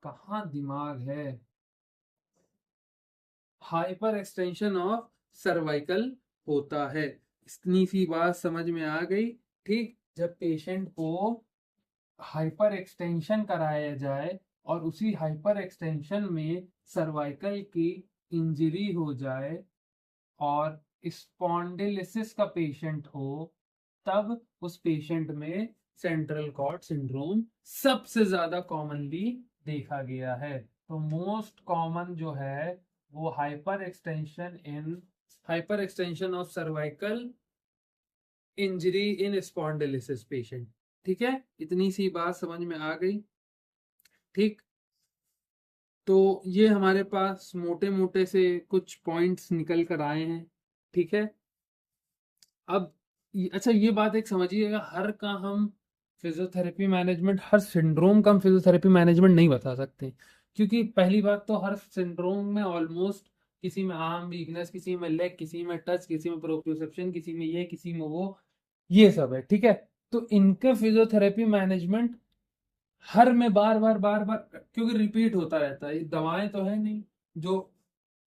S1: कहाँ दिमाग है। हाइपर एक्सटेंशन ऑफ सर्वाइकल होता है। इतनी सी बात समझ में आ गई। ठीक। जब पेशेंट को हाइपर एक्सटेंशन कराया जाए और उसी हाइपर एक्सटेंशन में सर्वाइकल की इंजरी हो जाए और स्पॉन्डिलिसिस का पेशेंट हो, तब उस पेशेंट में सेंट्रल कॉर्ड सिंड्रोम सबसे ज्यादा कॉमनली देखा गया है। तो मोस्ट कॉमन जो है वो hyperextension of cervical injury in spondylosis patient. ठीक है, इतनी सी बात समझ में आ गई। ठीक। तो ये हमारे पास मोटे मोटे से कुछ पॉइंट्स निकल कर आए हैं। ठीक है। अब अच्छा, ये बात एक समझिएगा, हर का हम फिजियोथेरेपी मैनेजमेंट, हर सिंड्रोम का हम फिजियोथेरेपी मैनेजमेंट नहीं बता सकते। क्योंकि पहली बात तो हर सिंड्रोम में ऑलमोस्ट, किसी में आर्म वीकनेस, किसी में लेग, किसी में टच, किसी में प्रोप्रियोसेप्शन, किसी में ये, किसी में वो, ये सब है। ठीक है। तो इनका फिजियोथेरेपी मैनेजमेंट हर में बार बार बार बार, क्योंकि रिपीट होता रहता है, ये दवाएं तो है नहीं जो,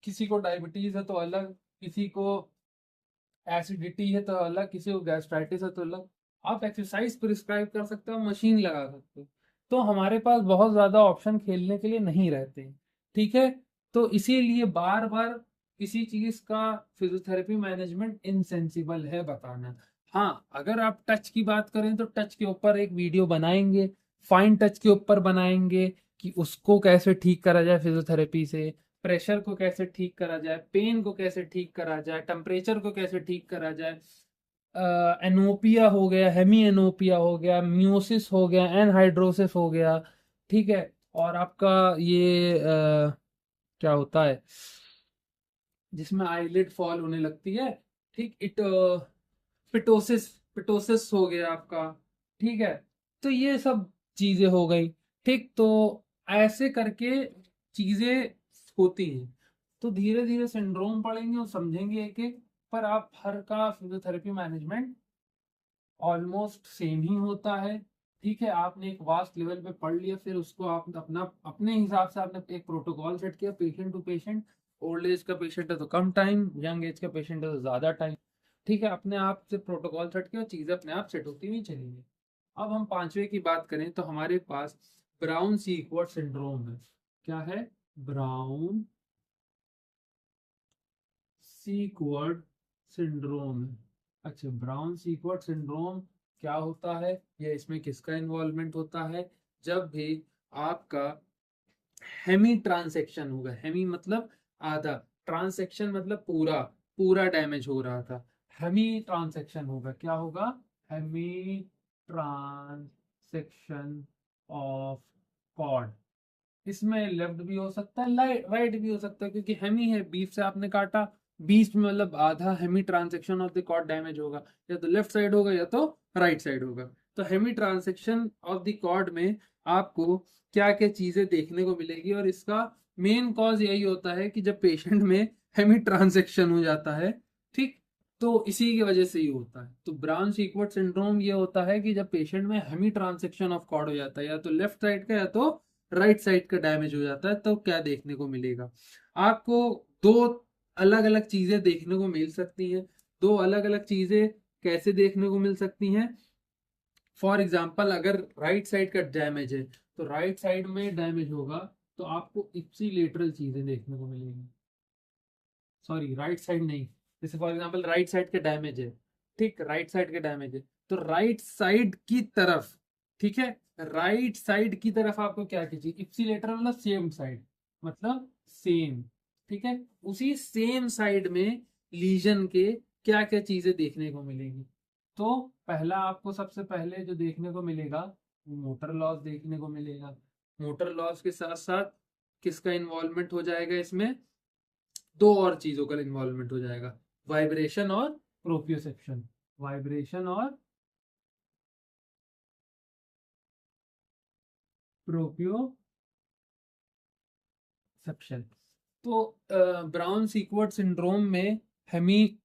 S1: किसी को डायबिटीज है तो अलग, किसी को एसिडिटी है तो अलग, किसी को गैस्ट्राइटिस है तो अलग। आप एक्सरसाइज प्रिस्क्राइब कर सकते हो, मशीन लगा सकते हो, तो हमारे पास बहुत ज्यादा ऑप्शन खेलने के लिए नहीं रहते। ठीक है। तो इसीलिए बार बार किसी चीज का फिजियोथेरेपी मैनेजमेंट इनसेंसिबल है बताना। हाँ, अगर आप टच की बात करें तो टच के ऊपर एक वीडियो बनाएंगे, फाइन टच के ऊपर बनाएंगे कि उसको कैसे ठीक करा जाए फिजियोथेरेपी से, प्रेशर को कैसे ठीक करा जाए, पेन को कैसे ठीक करा जाए, टेम्परेचर को कैसे ठीक करा जाए, एनोपिया हो गया, हेमी एनोपिया हो गया, म्यूसिस हो गया, एनहाइड्रोसिस हो गया। ठीक है। और आपका ये क्या होता है जिसमें आईलिड फॉल होने लगती है, ठीक, पिटोसिस, पिटोसिस हो गया आपका। ठीक है। तो ये सब चीजें हो गई। ठीक। तो ऐसे करके चीजें होती हैं। तो धीरे धीरे सिंड्रोम पढ़ेंगे और समझेंगे एक एक, पर आप हर का फिजियोथेरेपी मैनेजमेंट ऑलमोस्ट सेम ही होता है। ठीक है, आपने एक वास्ट लेवल पे पढ़ लिया, फिर उसको आप अपना अपने हिसाब से आपने एक प्रोटोकॉल सेट किया patient to patient. Old age का पेशेंट है तो कम टाइम, यंग एज का पेशेंट है तो ज्यादा टाइम। ठीक है, अपने आप से प्रोटोकॉल सेट किया, चीजें अपने आप सेट होती हुई चलेंगी। अब हम पांचवे की बात करें तो हमारे पास ब्राउन सीक्वर्ट सिंड्रोम है। क्या है? ब्राउन सीक्वर्ट सिंड्रोम है। अच्छा, ब्राउन सीक्वर्ट सिंड्रोम क्या होता है, या इसमें किसका इन्वॉल्वमेंट होता है? जब भी आपका हेमी ट्रांसेक्शन होगा, हेमी मतलब आधा, ट्रांसेक्शन मतलब पूरा, पूरा डैमेज हो रहा था, हेमी ट्रांसेक्शन होगा। क्या होगा? Hemi transection of cord. इसमें लेफ्ट भी हो सकता है, राइट भी हो सकता है, क्योंकि हेमी है, बीफ से आपने काटा, बीच में मतलब आधा hemi transection of the cord damage होगा, या तो लेफ्ट साइड होगा या तो राइट साइड होगा। तो hemi transection of the cord में आपको क्या क्या चीजें देखने को मिलेगी, और इसका मेन कॉज यही होता है कि जब पेशेंट में हेमी ट्रांसेक्शन हो जाता है, ठीक, तो इसी की वजह से ही होता है। तो ब्राउन सीक्वर्ट सिंड्रोम ये होता है कि जब पेशेंट में हेमी ट्रांसेक्शन ऑफ कॉर्ड हो जाता है, या तो लेफ्ट साइड का या तो राइट साइड का डैमेज हो जाता है, तो क्या देखने को मिलेगा? आपको दो अलग अलग चीजें देखने को मिल सकती हैं। दो अलग अलग चीजें कैसे देखने को मिल सकती हैं? फॉर एग्जाम्पल, अगर राइट साइड का डैमेज है, तो राइट साइड में डैमेज होगा तो आपको इप्सिलेटरल चीजें देखने को मिलेगी। सॉरी, राइट साइड नहीं, जैसे फॉर एग्जांपल राइट साइड के डैमेज है, ठीक, राइट साइड के डैमेज है, तो राइट साइड की तरफ, ठीक है, राइट साइड की तरफ आपको क्या कीजिए, इप्सिलेटरल मतलब सेम साइड, मतलब सेम, ठीक है, उसी सेम साइड में लीजन के क्या क्या चीजें देखने को मिलेगी। तो पहला आपको सबसे पहले जो देखने को मिलेगा, मोटर लॉस देखने को मिलेगा। मोटर लॉस के साथ साथ किसका इन्वॉल्वमेंट हो जाएगा इसमें? दो और चीजों का इन्वॉल्वमेंट हो जाएगा, वाइब्रेशन और प्रोप्रियोसेप्शन। वाइब्रेशन और प्रोप्रियोसेप्शन। तो ब्राउन सीक्वर्ट सिंड्रोम में हेमी,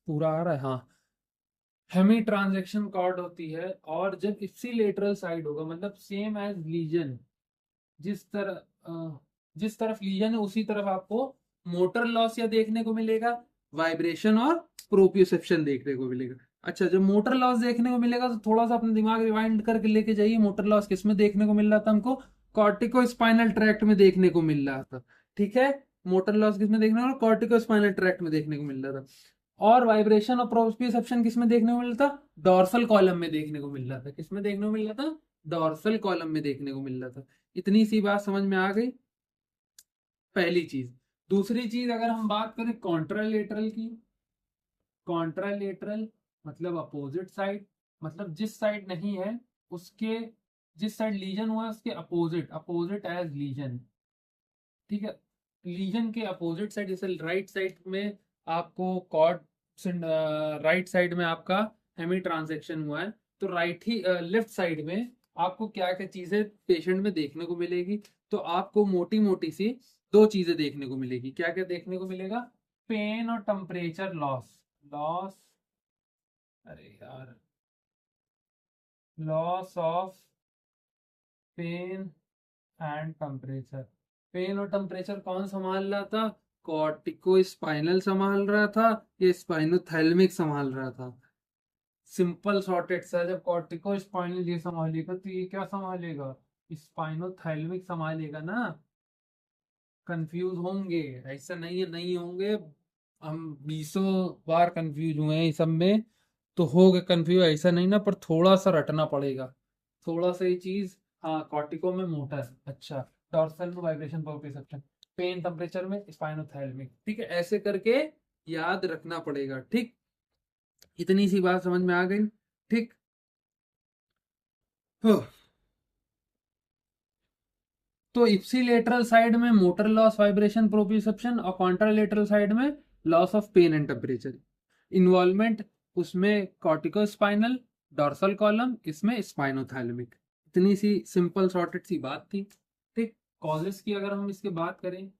S1: पूरा आ रहा है, हाँ, हेमी ट्रांजैक्शन कॉर्ड होती है, और जब इप्सिलेटरल साइड होगा, मतलब सेम एज लीजन, जिस तरह जिस तरफ लीजन है उसी तरफ आपको मोटर लॉस या देखने को मिलेगा, वाइब्रेशन और प्रोप्रियोसेप्शन देखने को मिलेगा। अच्छा, जब मोटर लॉस देखने को मिलेगा तो थोड़ा सा अपना दिमाग रिवाइंड करके लेके जाइए, मोटर लॉस किसमें देखने को मिल रहा था हमको? कॉर्टिको स्पाइनल ट्रैक्ट में देखने को मिल रहा था। ठीक है, मोटर लॉस किसमें देखने को? कॉर्टिको स्पाइनल ट्रैक्ट में देखने को मिल रहा था। और वाइब्रेशन और प्रोप्रियोसेप्शन किसमें देखने को मिल रहा था? डॉर्सल कॉलम में देखने को मिल रहा था। किसमें देखने को मिल रहा था? डॉर्सल कॉलम में देखने को मिल रहा था। इतनी सी बात समझ में आ गई, पहली चीज। दूसरी चीज, अगर हम बात करें कॉन्ट्रालेटरल की, कॉन्ट्रालेटरल मतलब अपोजिट साइड, मतलब जिस साइड नहीं है उसके, जिस साइड लीजन हुआ है उसके अपोजिट, अपोजिट एज लीजन। ठीक है, लीजन के अपोजिट साइड, जैसे राइट साइड में आपको कॉर्ड, राइट साइड में आपका हेमी ट्रांसेक्शन हुआ है, तो राइट ही लेफ्ट साइड में आपको क्या क्या चीजें पेशेंट में देखने को मिलेगी? तो आपको मोटी मोटी सी दो चीजें देखने को मिलेगी। क्या क्या देखने को मिलेगा? पेन और टेम्परेचर लॉस, लॉस, अरे यार, loss of pain and temperature. Pain और टेम्परेचर कौन संभाल रहा था? कॉर्टिको स्पाइनल संभाल रहा था, ये स्पाइनोथैलेमिक संभाल रहा था। सिंपल सॉर्टेड सा, जब कॉर्टिको स्पाइनल ये संभालेगा तो ये क्या संभालेगा? स्पाइनोथैलेमिक संभालेगा ना। कंफ्यूज होंगे? ऐसा नहीं है, नहीं होंगे, हम बीसों बार कंफ्यूज हुए हैं इस सब में, तो हो गए कंफ्यूज, ऐसा नहीं ना, पर थोड़ा सा रटना पड़ेगा, थोड़ा सा ये चीज। हाँ, कॉर्टिको में मोटर, अच्छा, डॉर्सल में वाइब्रेशन प्रोप्रियोसेप्शन, पेन टेम्परेचर में स्पाइनोथैलेमिक, ठीक है, ऐसे करके याद रखना पड़ेगा। ठीक, इतनी सी बात समझ में आ गई। ठीक हो, तो इप्सिलेटरल साइड में मोटर लॉस, वाइब्रेशन, प्रोप्रियोसेप्शन, और कॉन्ट्रालेटरल साइड में loss of pain and temperature. Involvement उसमें कॉर्टिको स्पाइनल, डॉर्सल कॉलम, इसमें स्पाइनोथैलेमिक। इतनी सी सिंपल सॉर्टेड सी बात थी। ठीक, कॉजेस की अगर हम इसके बात करें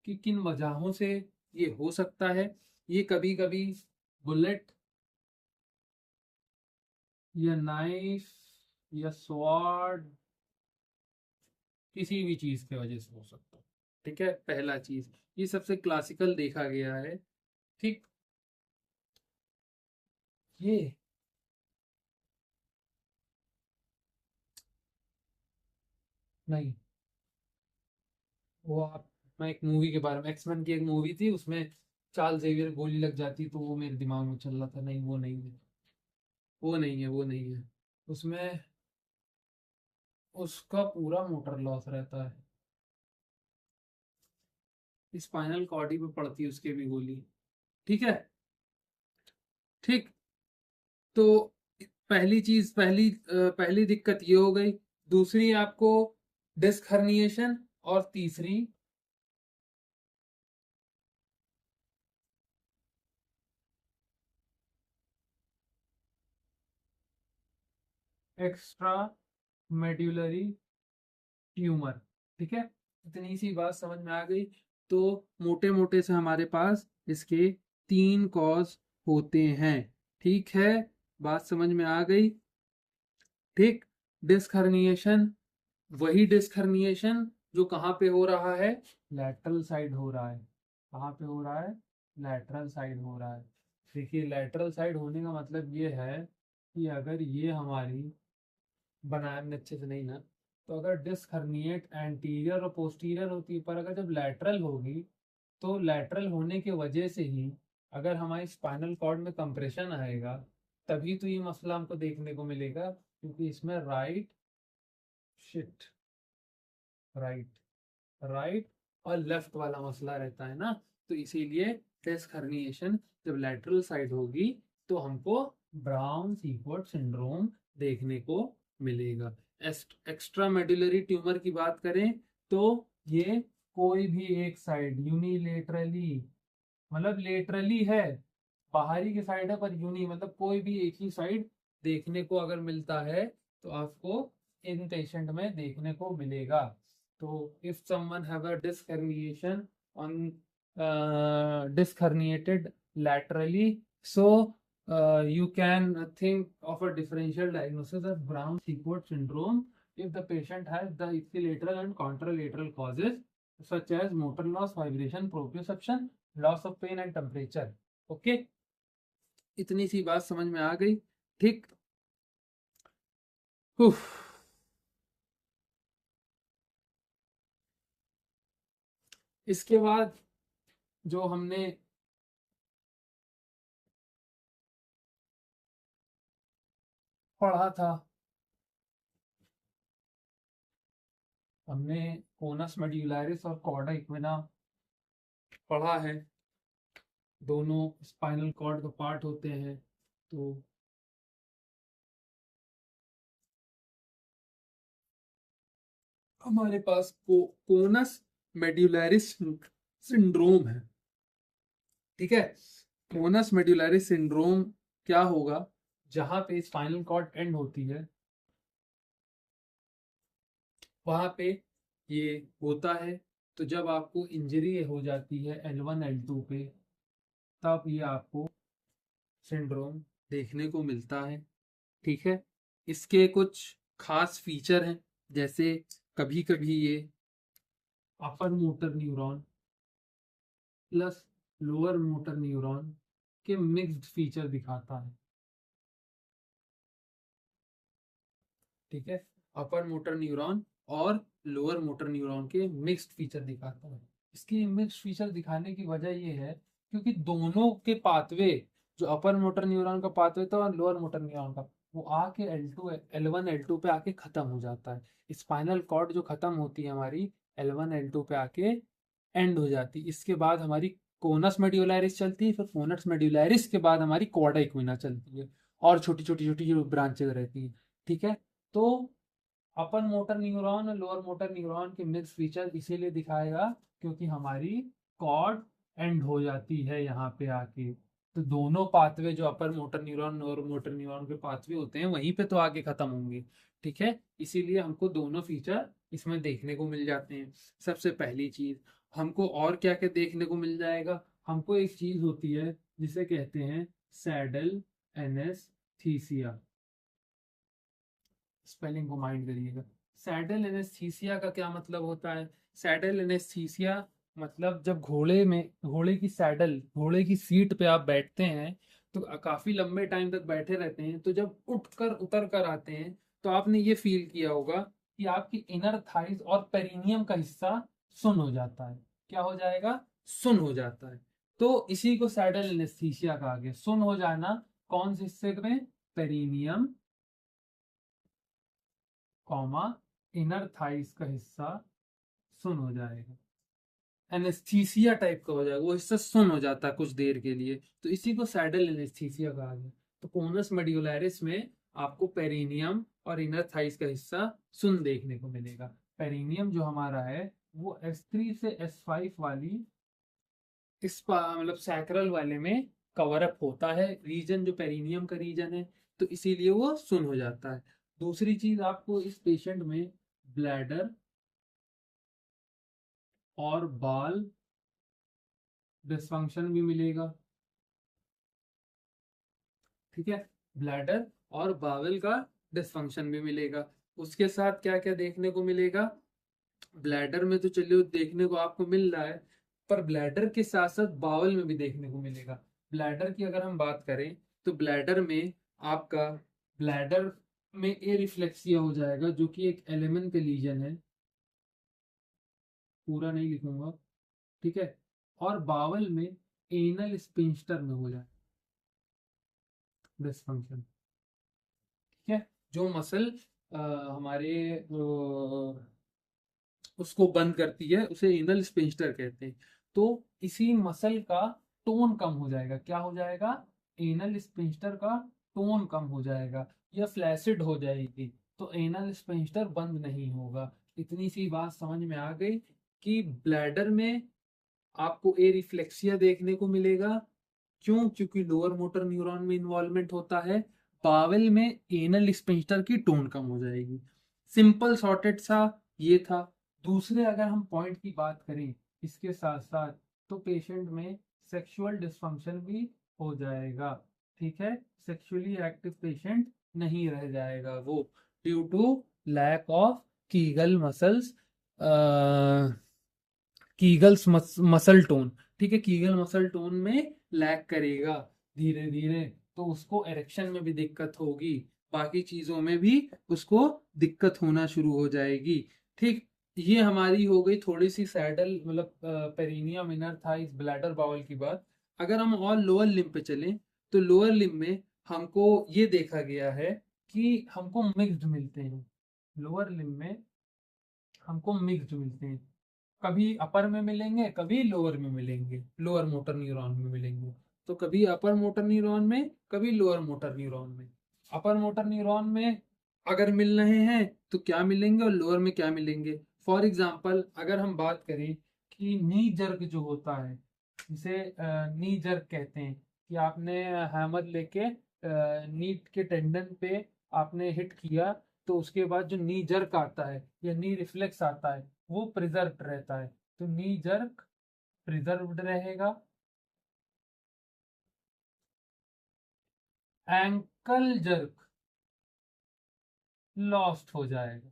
S1: कि किन वजहों से ये हो सकता है। ये कभी कभी बुलेट या नाइफ या स्वॉर्ड किसी भी चीज की वजह से हो सकता है। ठीक है, पहला चीज ये सबसे क्लासिकल देखा गया है। ठीक, ये नहीं, वो आप, मैं एक मूवी के बारे में, एक्समैन की एक मूवी थी, उसमें चार्ल्स जेवियर गोली लग जाती, तो वो मेरे दिमाग में चल रहा था, नहीं वो नहीं है, वो नहीं है, वो नहीं है। उसमें उसका पूरा मोटर लॉस रहता है, स्पाइनल कॉर्ड ही पे पड़ती है उसके भी गोली। ठीक है, ठीक। तो पहली चीज, पहली दिक्कत ये हो गई। दूसरी आपको डिस्क हर्निएशन, और तीसरी एक्स्ट्रा मेड्यूलरी ट्यूमर। ठीक है, इतनी सी बात समझ में आ गई। तो मोटे मोटे से हमारे पास इसके 3 कॉज होते हैं। ठीक है, बात समझ में आ गई। ठीक, डिस्क हर्निएशन, वही डिस्क हर्निएशन जो कहाँ पे हो रहा है, लैटरल साइड हो रहा है। कहाँ पे हो रहा है, लैटरल साइड हो रहा है। देखिए, लैटरल साइड होने का मतलब ये है कि अगर ये हमारी, बनाया हमने अच्छे से नहीं ना, तो अगर डिस्क हर्निएट एंटीरियर और पोस्टीरियर होती है, पर अगर जब लैटरल होगी, तो लैटरल होने की वजह से ही अगर हमारी स्पाइनल कॉर्ड में कंप्रेशन आएगा, तभी तो ये मसला हमको देखने को मिलेगा, क्योंकि इसमें राइट, शिट, राइट, राइट और लेफ्ट वाला मसला रहता है ना। तो इसीलिए डिस्क हर्निएशन जब लैटरल साइड होगी, तो हमको ब्राउन सीक्वेट सिंड्रोम देखने को मिलेगा। एक्स्ट्रा मेडुलरी ट्यूमर की बात करें, तो ये कोई भी एक साइड यूनिलेटरली, मतलब लेटरली है, बाहरी की साइड है, पर यूनी मतलब कोई भी एक ही साइड देखने को अगर मिलता है, तो आपको इन पेशेंट में देखने को मिलेगा। तो if someone have a disc herniation on disc herniated laterally, so you can think of a differential diagnosis of Brown Sequard syndrome if the patient has the ipsilateral and contralateral causes such as motor loss, vibration, proprioception, loss of pain and temperature. Okay, इतनी सी बात समझ में आ गई। ठीक, उफ, इसके बाद जो हमने पढ़ा था, हमने कोनस मेड्यूलरिस और कॉर्डा इक्विना पढ़ा है। दोनों स्पाइनल कॉर्ड का पार्ट होते हैं। तो हमारे पास कोनस मेड्यूलरिस सिंड्रोम है। ठीक है, कोनस मेड्यूलरिस सिंड्रोम क्या होगा, जहां पे स्पाइनल कॉर्ड एंड होती है, वहां पे ये होता है। तो जब आपको इंजरी हो जाती है L1 L2 पे, तब ये आपको सिंड्रोम देखने को मिलता है। ठीक है, इसके कुछ खास फीचर हैं, जैसे कभी कभी ये अपर motor neuron plus lower motor neuron के मिक्स्ड फीचर दिखाता है। ठीक है, अपर मोटर न्यूरॉन और लोअर मोटर न्यूरॉन के मिक्स्ड फीचर दिखाता है। इसकी मिक्स्ड फीचर दिखाने की वजह ये है क्योंकि दोनों के पाथवे, जो अपर मोटर न्यूरॉन का पाथवे था और लोअर मोटर न्यूरॉन का, वो आके L2 L1 L2 पे आके खत्म हो जाता है। स्पाइनल कॉर्ड जो खत्म होती है हमारी L1 L2 पे आके एंड हो जाती है। इसके बाद हमारी कोनस मेड्यूलरिस चलती है, फिर कोनस मेड्यूलरिस के बाद हमारी कॉर्डा इक्विना चलती है, और छोटी छोटी छोटी जो ब्रांचेज रहती हैं। ठीक है, तो अपर मोटर न्यूरॉन और लोअर मोटर न्यूरॉन के मिक्स फीचर इसीलिए दिखाएगा क्योंकि हमारी कॉर्ड एंड हो जाती है यहाँ पे आके। तो दोनों पाथवे, जो अपर मोटर न्यूरॉन और मोटर न्यूरॉन के पाथवे होते हैं, वहीं पे तो आगे खत्म होंगे। ठीक है, इसीलिए हमको दोनों फीचर इसमें देखने को मिल जाते हैं, सबसे पहली चीज। हमको और क्या क्या देखने को मिल जाएगा, हमको एक चीज होती है जिसे कहते हैं सैडल एनेस्थीसिया। स्पेलिंग को माइंड करिएगा। सैडल एनेस्थीसिया का क्या मतलब होता है? सैडल एनेस्थीसिया मतलब जब घोड़े की सैडल, घोड़े की सीट पे आप बैठते हैं तो काफी लंबे टाइम तक बैठे रहते हैं, तो जब उठकर उतर कर आते हैं तो आपने ये फील किया होगा कि आपकी इनर थाइज और पेरिनियम का हिस्सा सुन हो जाता है। क्या हो जाएगा? सुन हो जाता है। तो इसी को सैडल एनेस्थीसिया कहा गया। सुन हो जाना कौन से हिस्से में? पेरिनियम कॉमा इनर थाइस का हिस्सा सुन हो जाएगा। एनेस्थीसिया टाइप का हो जाएगा, वो हिस्सा सुन हो जाता है कुछ देर के लिए, तो इसी को सैडल एनेस्थीसिया कहा गया। तो कोनस मेडियोलैरिस में आपको पेरिनियम और इनर थाइस का हिस्सा सुन देखने को मिलेगा। पेरिनियम जो हमारा है वो S3 से S5 वाली इस मतलब सैक्रल वाले में कवर अप होता है रीजन, जो पेरिनियम का रीजन है, तो इसीलिए वो सुन हो जाता है। दूसरी चीज आपको इस पेशेंट में ब्लैडर और बाल डिसफंक्शन भी मिलेगा। ठीक है, ब्लैडर और बावल का डिसफंक्शन भी मिलेगा। उसके साथ क्या क्या देखने को मिलेगा? ब्लैडर में तो चलिए देखने को आपको मिल रहा है, पर ब्लैडर के साथ साथ बावल में भी देखने को मिलेगा। ब्लैडर की अगर हम बात करें तो ब्लैडर में आपका ब्लैडर में एरिफ्लेक्सिया हो जाएगा, जो कि एक एलिमेंट के लीजन है, पूरा नहीं लिखूंगा। ठीक है, और बावल में एनल स्पिंस्टर में हो जाए डिसफंक्शन। ठीक है, जो मसल हमारे उसको बंद करती है उसे एनल स्पिंस्टर कहते हैं। तो इसी मसल का टोन कम हो जाएगा। क्या हो जाएगा? एनल स्पिंस्टर का टोन कम हो जाएगा या फ्लैसिड हो जाएगी, तो एनल स्पिंस्टर बंद नहीं होगा। इतनी सी बात समझ में आ गई कि ब्लैडर में आपको एरिफ्लेक्सिया देखने को मिलेगा। क्यों? क्योंकि लोअर मोटर न्यूरॉन में इन्वॉल्वमेंट होता है। बावेल में एनल स्पिंस्टर की टोन कम हो जाएगी। सिंपल सॉर्टेड सा ये था। दूसरे अगर हम पॉइंट की बात करें इसके साथ साथ, तो पेशेंट में सेक्सुअल डिसफंक्शन भी हो जाएगा। ठीक है, सेक्सुअली एक्टिव पेशेंट नहीं रह जाएगा वो, due to lack of Kegel muscles, Kegels muscle tone. ठीक है, कीगल मसल टोन में लैक करेगा धीरे धीरे, तो उसको एरेक्शन में भी दिक्कत होगी, बाकी चीजों में भी उसको दिक्कत होना शुरू हो जाएगी। ठीक, ये हमारी हो गई थोड़ी सी सैडल मतलब perineum, inner thighs, bladder, bowel की बात। अगर हम और लोअर लिम्ब पे चलें तो लोअर लिम्ब में हमको ये देखा गया है कि हमको मिक्स्ड मिलते हैं। लोअर लिम्ब में हमको मिक्स्ड मिलते हैं, कभी अपर में मिलेंगे कभी लोअर में मिलेंगे, लोअर मोटर न्यूरॉन में मिलेंगे। तो कभी अपर मोटर न्यूरॉन में कभी लोअर मोटर न्यूरॉन में। अपर मोटर न्यूरॉन में अगर मिल रहे हैं तो क्या मिलेंगे और लोअर में क्या मिलेंगे? फॉर एग्जाम्पल अगर हम बात करें कि नी जर्क जो होता है, जिसे नी जर्क कहते हैं, कि आपने हैमर लेके नीट के टेंडन पे आपने हिट किया, तो उसके बाद जो नी जर्क आता है या नी रिफ्लेक्स आता है वो प्रिजर्व्ड रहता है। तो नी जर्क प्रिजर्व्ड रहेगा। एंकल जर्क लॉस्ट हो जाएगा।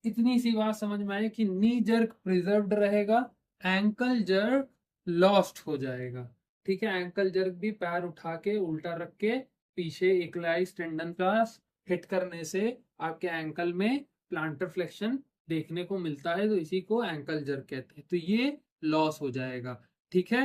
S1: इतनी सी बात समझ में आई कि नी जर्क प्रिजर्व्ड रहेगा, एंकल जर्क लॉस्ट हो जाएगा। ठीक है, एंकल जर्क भी पैर उठा के उल्टा रख के पीछे इक्लाइज टेंडन का हिट करने से आपके एंकल में प्लांटर फ्लेक्शन देखने को मिलता है, तो इसी को एंकल जर्क कहते हैं। तो ये लॉस हो जाएगा। ठीक है,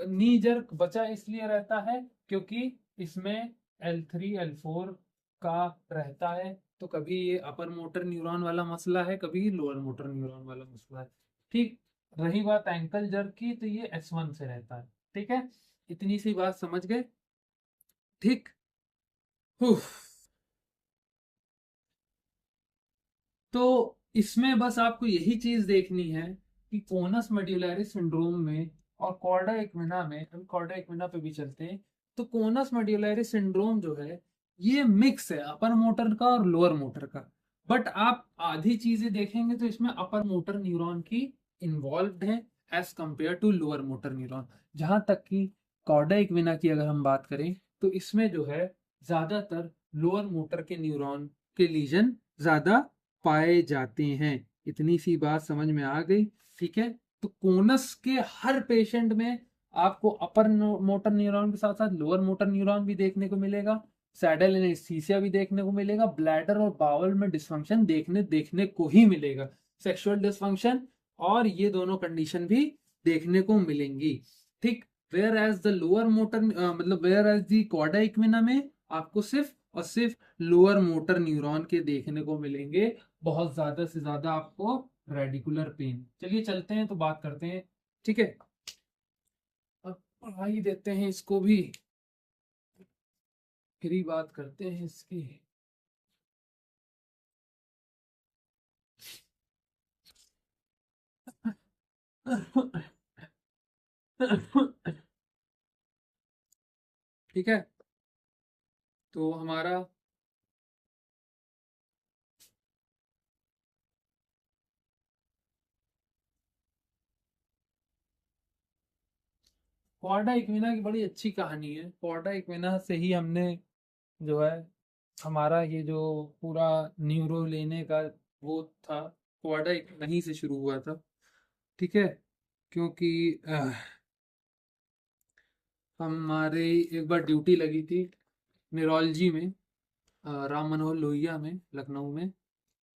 S1: नी जर्क बचा इसलिए रहता है क्योंकि इसमें L3 L4 का रहता है, तो कभी ये अपर मोटर न्यूरॉन वाला मसला है, कभी लोअर मोटर न्यूरॉन वाला मसला है। ठीक, रही बात एंकल जर्क की, तो ये S1 से रहता है। ठीक है, इतनी सी बात समझ गए? ठीक। उफ। तो इसमें बस आपको यही चीज देखनी है कि कोनस मेड्यूलैरिस सिंड्रोम में और कॉर्डा इक्विना में, हम कॉर्डा इक्विना पे भी चलते हैं, तो कोनस मेड्यूलैरिस सिंड्रोम जो है ये मिक्स है अपर मोटर का और लोअर मोटर का। बट आप आधी चीजें देखेंगे तो इसमें अपर मोटर न्यूरॉन की इन्वॉल्व्ड हैं as compare to lower motor neuron. जहां तक कि कॉर्डा इक्विना की अगर हम बात करें तो इसमें जो है ज्यादातर लोअर मोटर के न्यूरॉन के लीजन ज्यादा पाए जाते हैं। इतनी सी बात समझ में आ गई, ठीक है। तो कोनस के हर पेशेंट में आपको अपर मोटर न्यूरॉन के साथ साथ लोअर मोटर न्यूरॉन भी देखने को मिलेगा, सैडल एनेस्थीसिया भी देखने को मिलेगा, ब्लैडर और बावल में डिसफंक्शन देखने को ही मिलेगा, सेक्सुअल डिसफंक्शन और ये दोनों कंडीशन भी देखने को मिलेंगी, ठीक। Whereas the lower motor मतलब whereas the cauda equina में आपको सिर्फ और सिर्फ लोअर मोटर न्यूरॉन के देखने को मिलेंगे, बहुत ज्यादा से ज्यादा आपको रेडिकुलर पेन। चलिए चलते हैं तो बात करते हैं, ठीक है। अब पढ़ाई देते हैं इसको भी, फिर ही बात करते हैं इसकी। ठीक है, तो हमारा कॉर्डा इक्विना की बड़ी अच्छी कहानी है। कॉर्डा इक्विना से ही हमने जो है हमारा ये जो पूरा न्यूरो लेने का वो था, कॉर्डा इक्विना ही से शुरू हुआ था, ठीक है। क्योंकि हमारे एक बार ड्यूटी लगी थी न्यूरोलॉजी में, राम मनोहर लोहिया में, लखनऊ में।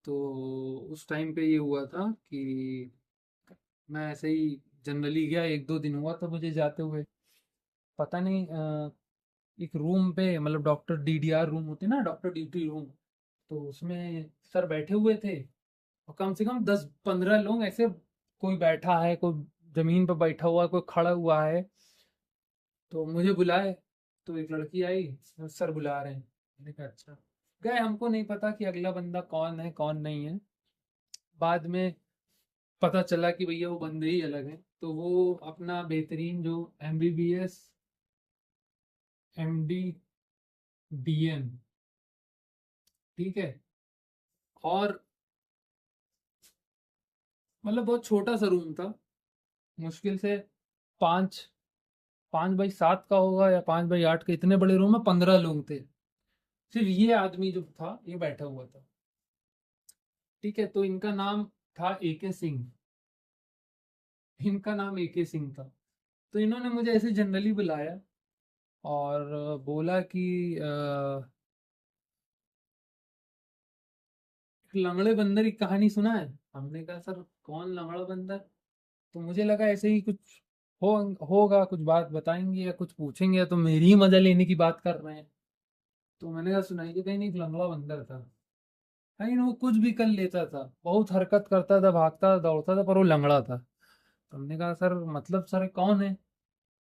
S1: तो उस टाइम पे ये हुआ था कि मैं ऐसे ही जनरली गया, एक दो दिन हुआ था मुझे जाते हुए। पता नहीं एक रूम पे, मतलब डॉक्टर डीडीआर रूम होती है ना, डॉक्टर ड्यूटी रूम, तो उसमें सर बैठे हुए थे और कम से कम 10-15 लोग ऐसे, कोई बैठा है, कोई जमीन पर बैठा हुआ है, कोई खड़ा हुआ है। तो मुझे बुलाए, तो एक लड़की आई, सर बुला रहे हैं। मैंने कहा अच्छा। गए, हमको नहीं पता कि अगला बंदा कौन है कौन नहीं है। बाद में पता चला कि भैया वो बंदे ही अलग हैं। तो वो अपना बेहतरीन जो एमबीबीएस एमडी डीएम, ठीक है। और मतलब बहुत छोटा सा रूम था, मुश्किल से 5 5 बाई 7 का होगा या 5 बाई 8 का। इतने बड़े रूम में 15 लोग थे, सिर्फ ये आदमी जो था ये बैठा हुआ था, ठीक है। तो इनका नाम था एके सिंह, इनका नाम एके सिंह था। तो इन्होंने मुझे ऐसे जनरली बुलाया और बोला कि लंगड़े बंदर की कहानी सुना है। हमने कहा सर कौन लंगड़ा बंदर। तो मुझे लगा ऐसे ही कुछ हो होगा, कुछ बात बताएंगे या कुछ पूछेंगे, या तो मेरी ही मजा लेने की बात कर रहे हैं। तो मैंने कहा सुनाइए। कहीं नहीं, एक लंगड़ा बंदर था, कहीं वो कुछ भी कर लेता था, बहुत हरकत करता था, भागता दौड़ता था, पर वो लंगड़ा था। तो हमने कहा सर मतलब सर कौन है।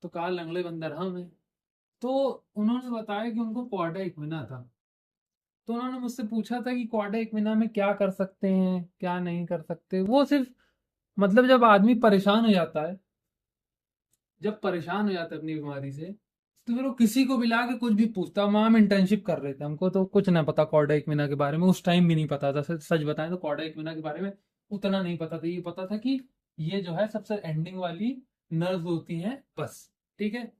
S1: तो कहा लंगड़े बंदर हम हैं। तो उन्होंने बताया कि उनको क्वाड्रा इक्विना था। तो उन्होंने मुझसे पूछा था कि क्वाड्रा इक्विना में क्या कर सकते हैं क्या नहीं कर सकते। वो सिर्फ मतलब जब आदमी परेशान हो जाता है, जब परेशान हो जाता है अपनी बीमारी से, तो फिर वो किसी को भी ला के कुछ भी पूछता। वहां हम इंटर्नशिप कर रहे थे, हमको तो कुछ ना पता क्वाड्रा इक्विना के बारे में, उस टाइम भी नहीं पता था। सच बताएं तो क्वाड्रा इक्विना के बारे में उतना नहीं पता था। ये पता था कि ये जो है सबसे एंडिंग वाली नर्व होती है, बस, ठीक है।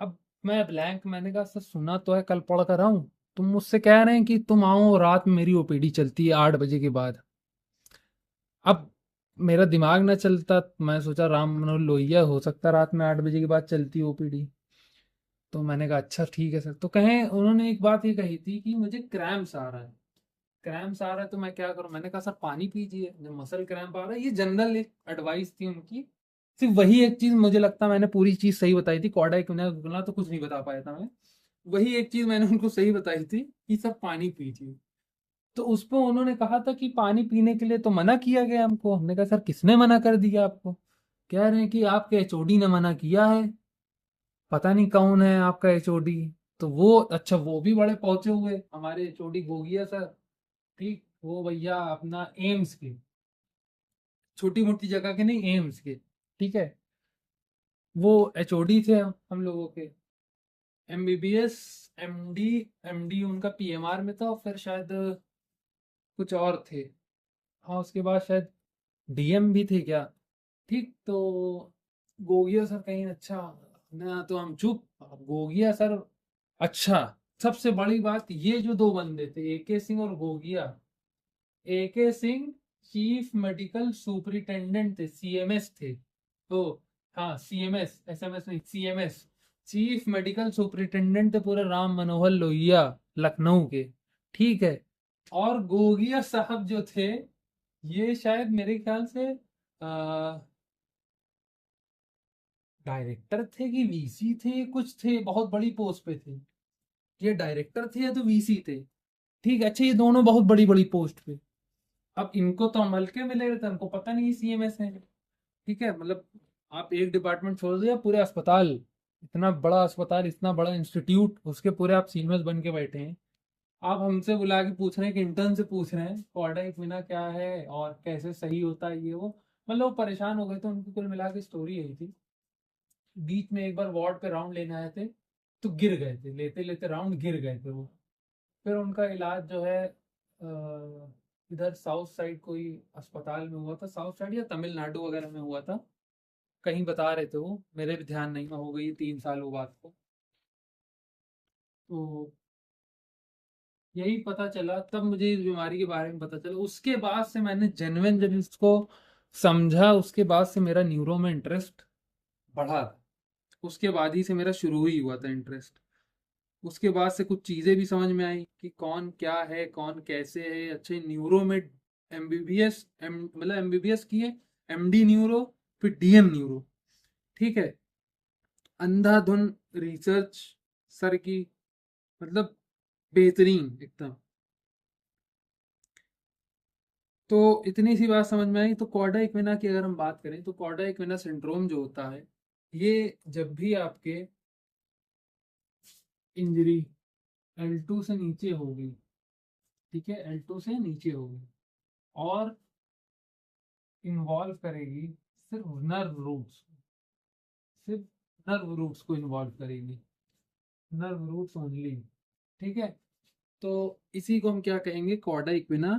S1: अब मैं ब्लैंक, मैंने कहा सर सुना तो है, कल पढ़ कर आऊं। तुम मुझसे कह रहे हैं कि तुम आओ, रात में मेरी ओपीडी चलती है 8 बजे के बाद। अब मेरा दिमाग ना चलता, मैं सोचा राम मनोहर लोहिया हो सकता है रात में 8 बजे के बाद चलती ओपीडी। तो मैंने कहा अच्छा ठीक है सर। तो कहें, उन्होंने एक बात ये कही थी कि मुझे क्रैम्प्स आ रहा है, क्रैम्प्स आ रहा है तो मैं क्या करूं। मैंने कहा सर पानी पीजिए, जब मसल क्रैम्प आ रहा है। ये जनरल एक एडवाइस थी उनकी। सिर्फ वही एक चीज मुझे लगता, मैंने पूरी चीज सही बताई थी। कॉर्डा इक्विना तो कुछ नहीं बता पाया था मैं। वही एक चीज मैंने उनको सही बताई थी कि सब पानी पीजिए। तो उस पर उन्होंने कहा था कि पानी पीने के लिए तो मना किया गया हमको। हमने कहा सर किसने मना कर दिया आपको। कह रहे हैं कि आपके एचओडी ने मना किया है। पता नहीं कौन है आपका एचओडी। तो वो अच्छा, वो भी बड़े पहुंचे हुए हमारे एचओडी गोगिया सर, ठीक। वो भैया अपना एम्स के, छोटी मोटी जगह के नहीं, एम्स के, ठीक है। वो एचओडी थे हम लोगों के। एमबीबीएस एमडी, एमडी उनका पीएमआर में था, और फिर शायद कुछ और थे। हाँ उसके बाद शायद डीएम भी थे क्या, ठीक, तो गोगिया सर कहीं अच्छा ना, तो हम चुप। अब गोगिया सर अच्छा। सबसे बड़ी बात, ये जो दो बंदे थे, एके सिंह और गोगिया, एके सिंह चीफ मेडिकल सुपरिटेंडेंट थे, सीएमएस थे। तो हाँ, सीएमएस, एसएमएस नहीं, सीएमएस, चीफ मेडिकल सुपरिटेंडेंट थे पूरे राम मनोहर लोहिया लखनऊ के। ठीक है। और गोगिया साहब जो थे, ये शायद मेरे ख्याल से डायरेक्टर थे कि वीसी थे, कुछ थे, बहुत बड़ी पोस्ट पे थे। ये डायरेक्टर थे या तो वीसी थे। ठीक है, अच्छा, ये दोनों बहुत बड़ी बड़ी पोस्ट पे। अब इनको तो हम हल्के में ले रहे थे, हमको पता नहीं सीएमएस है। ठीक है, मतलब आप एक डिपार्टमेंट छोड़ दिया, पूरे अस्पताल, इतना बड़ा अस्पताल, इतना बड़ा इंस्टीट्यूट, उसके पूरे आप सीएमएस बन के बैठे हैं। आप हमसे बुला के पूछ रहे हैं कि इंटर्न से पूछ रहे हैं कॉर्डा बिना क्या है और कैसे सही होता है ये वो। मतलब वो परेशान हो गए थे, उनकी कुल मिला के स्टोरी यही थी। बीच में एक बार वार्ड पे राउंड लेने आए थे, तो गिर गए थे, लेते लेते राउंड गिर गए थे वो। फिर उनका इलाज जो है इधर साउथ साइड कोई अस्पताल में हुआ था, साउथ साइड या तमिलनाडु वगैरह में हुआ था, कहीं बता रहे थे वो, मेरे भी ध्यान नहीं में, हो गई 3 साल वो बात को। तो यही पता चला, तब मुझे इस बीमारी के बारे में पता चला। उसके बाद से मैंने जेन्युइन जब इसको समझा, उसके बाद से मेरा न्यूरो में इंटरेस्ट बढ़ा। उसके बाद ही से मेरा शुरू ही हुआ था इंटरेस्ट। उसके बाद से कुछ चीजें भी समझ में आई कि कौन क्या है, कौन कैसे है। अच्छे न्यूरो में एमबीबीएस, मतलब एमबीबीएस की है, एमडी न्यूरो, फिर डीएम न्यूरो। ठीक है, अंधाधुन रिसर्च सर की, मतलब बेहतरीन एकदम। तो इतनी सी बात समझ में आई। तो कॉर्डा इक्विना की अगर हम बात करें, तो कॉर्डा इक्विना सिंड्रोम जो होता है, ये जब भी आपके इंजरी L2 से नीचे होगी, ठीक है, L2 से नीचे होगी, और इन्वॉल्व करेगी सिर्फ नर्व रूट्स, सिर्फ नर्व रूट्स को इन्वॉल्व करेगी, नर्व रूट्स ओनली। ठीक है, तो इसी को हम क्या कहेंगे, कॉर्डा इक्विना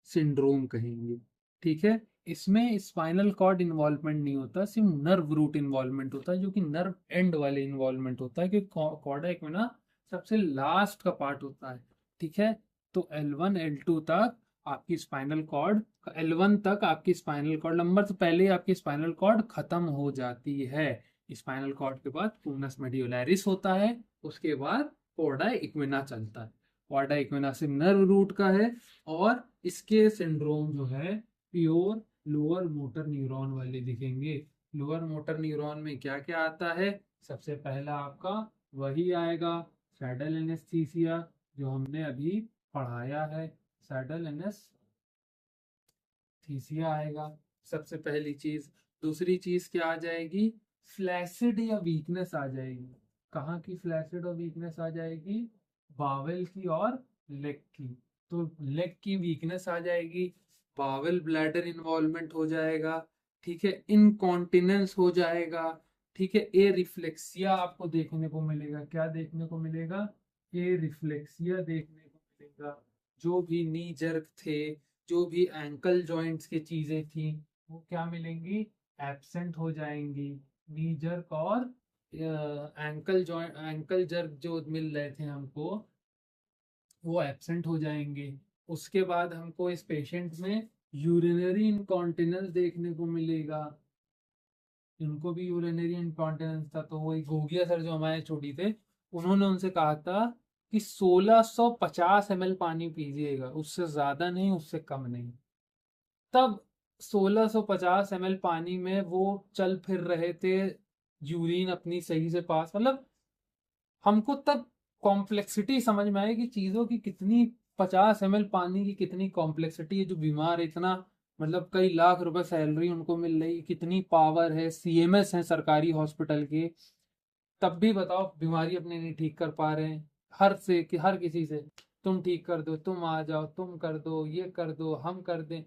S1: सिंड्रोम कहेंगे। ठीक है, इसमें स्पाइनल कॉर्ड इन्वॉल्वमेंट नहीं होता, सिर्फ नर्व रूट इन्वॉल्वमेंट होता है, जो कि नर्व एंड वाले इन्वॉल्वमेंट होता है, क्योंकि कॉर्डा इक्विना सबसे लास्ट का पार्ट होता है। ठीक है, तो L1 L2 तक आपकी स्पाइनल कॉर्ड, L1 तक आपकी स्पाइनल कॉर्ड नंबर से पहले ही आपकी स्पाइनल कॉर्ड खत्म हो जाती है। स्पाइनल कॉर्ड के बाद टूनस मेडियोलैरिस होता है, उसके बाद कॉर्डा इक्विना चलता है। कॉर्डा इक्विना सिर्फ नर्व रूट का है, और इसके सिंड्रोम जो है प्योर लोअर मोटर न्यूरॉन वाले दिखेंगे। लोअर मोटर न्यूरॉन में क्या क्या आता है, सबसे पहला आपका वही आएगा, सैडल एनेस्थीसिया, जो हमने अभी पढ़ाया है, सैडल एनेस्थीसिया आएगा सबसे पहली चीज। दूसरी चीज क्या आ जाएगी, फ्लैसिड या वीकनेस आ जाएगी। कहाँ की फ्लैसिड और वीकनेस आ जाएगी, बावेल की और लेग की। तो लेग की वीकनेस आ जाएगी, बावेल ब्लैडर इन्वॉल्वमेंट हो जाएगा। ठीक है, इनकॉन्टिनेंस हो जाएगा। ठीक है, ए रिफ्लेक्सिया आपको देखने को मिलेगा। क्या देखने को मिलेगा, ए रिफ्लेक्सिया देखने को मिलेगा। जो भी नी जर्क थे, जो भी एंकल जॉइंट्स की चीजें थी, वो क्या मिलेंगी, एब्सेंट हो जाएंगी। नी जर्क और एंकल जॉइंट, एंकल जर्क जो मिल रहे थे हमको, वो एब्सेंट हो जाएंगे। उसके बाद हमको इस पेशेंट में यूरिनरी इनकॉन्टिनेंस देखने को मिलेगा। इनको भी यूरिनरी इनकॉन्टिनेंस था, तो वही गोगिया सर जो हमारे छोटी थे, उन्होंने उनसे कहा था कि 1650 ml पानी पीजिएगा, उससे ज्यादा नहीं, उससे कम नहीं। तब 1650 ml पानी में वो चल फिर रहे थे, यूरिन अपनी सही से पास, मतलब हमको तब कॉम्प्लेक्सिटी समझ में आई कि चीजों की कितनी, 50 ml पानी की कितनी कॉम्प्लेक्सिटी है। जो बीमार है इतना, मतलब कई लाख रुपए सैलरी उनको मिल रही, कितनी पावर है, सीएमएस है सरकारी हॉस्पिटल के, तब भी बताओ बीमारी अपने नहीं ठीक कर पा रहे हैं। हर से कि हर किसी से, तुम ठीक कर दो, तुम आ जाओ, तुम कर दो, ये कर दो, हम कर दें,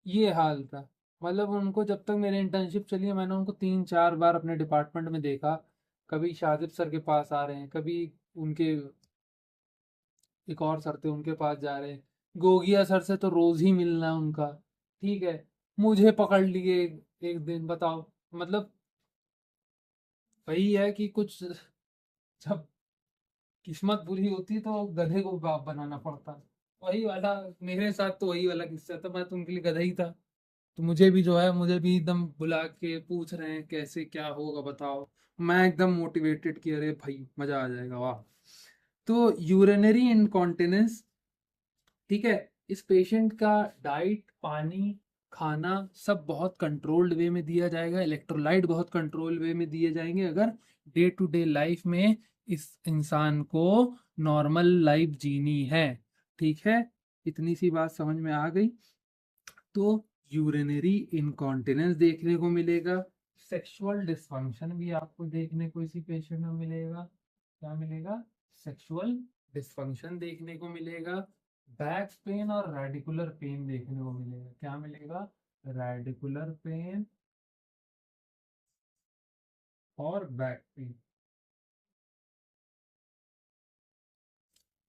S1: ये हाल था। मतलब उनको, जब तक मेरी इंटर्नशिप चली है, मैंने उनको 3-4 बार अपने डिपार्टमेंट में देखा। कभी शाजिब सर के पास आ रहे हैं, कभी उनके एक और सर थे उनके पास जा रहे हैं, गोगिया सर से तो रोज ही मिलना है उनका। ठीक है, मुझे पकड़ लिए एक दिन, बताओ। मतलब वही है कि कुछ, जब किस्मत बुरी होती तो गधे को बाप बनाना पड़ता। वही वाला, मेरे साथ तो वही वाला किस्सा था, मैं तो उनके लिए गधा ही था। तो मुझे भी जो है, मुझे भी एकदम बुला के पूछ रहे हैं कैसे क्या होगा बताओ। मैं एकदम मोटिवेटेड कि अरे भाई मजा आ जाएगा, वाह। तो यूरिनरी इनकॉन्टिनेंस, ठीक है, इस पेशेंट का डाइट, पानी, खाना सब बहुत कंट्रोल्ड वे में दिया जाएगा, इलेक्ट्रोलाइट बहुत कंट्रोल वे में दिए जाएंगे, अगर डे टू डे लाइफ में इस इंसान को नॉर्मल लाइफ जीनी है। ठीक है, इतनी सी बात समझ में आ गई। तो यूरिनरी इनकॉन्टिनेंस देखने को मिलेगा, सेक्सुअल डिसफंक्शन भी आपको देखने को इसी पेशेंट में मिलेगा। क्या मिलेगा? सेक्सुअल डिसफंक्शन देखने को मिलेगा। बैक पेन और रेडिकुलर पेन देखने को मिलेगा। क्या मिलेगा? रेडिकुलर पेन और बैक पेन।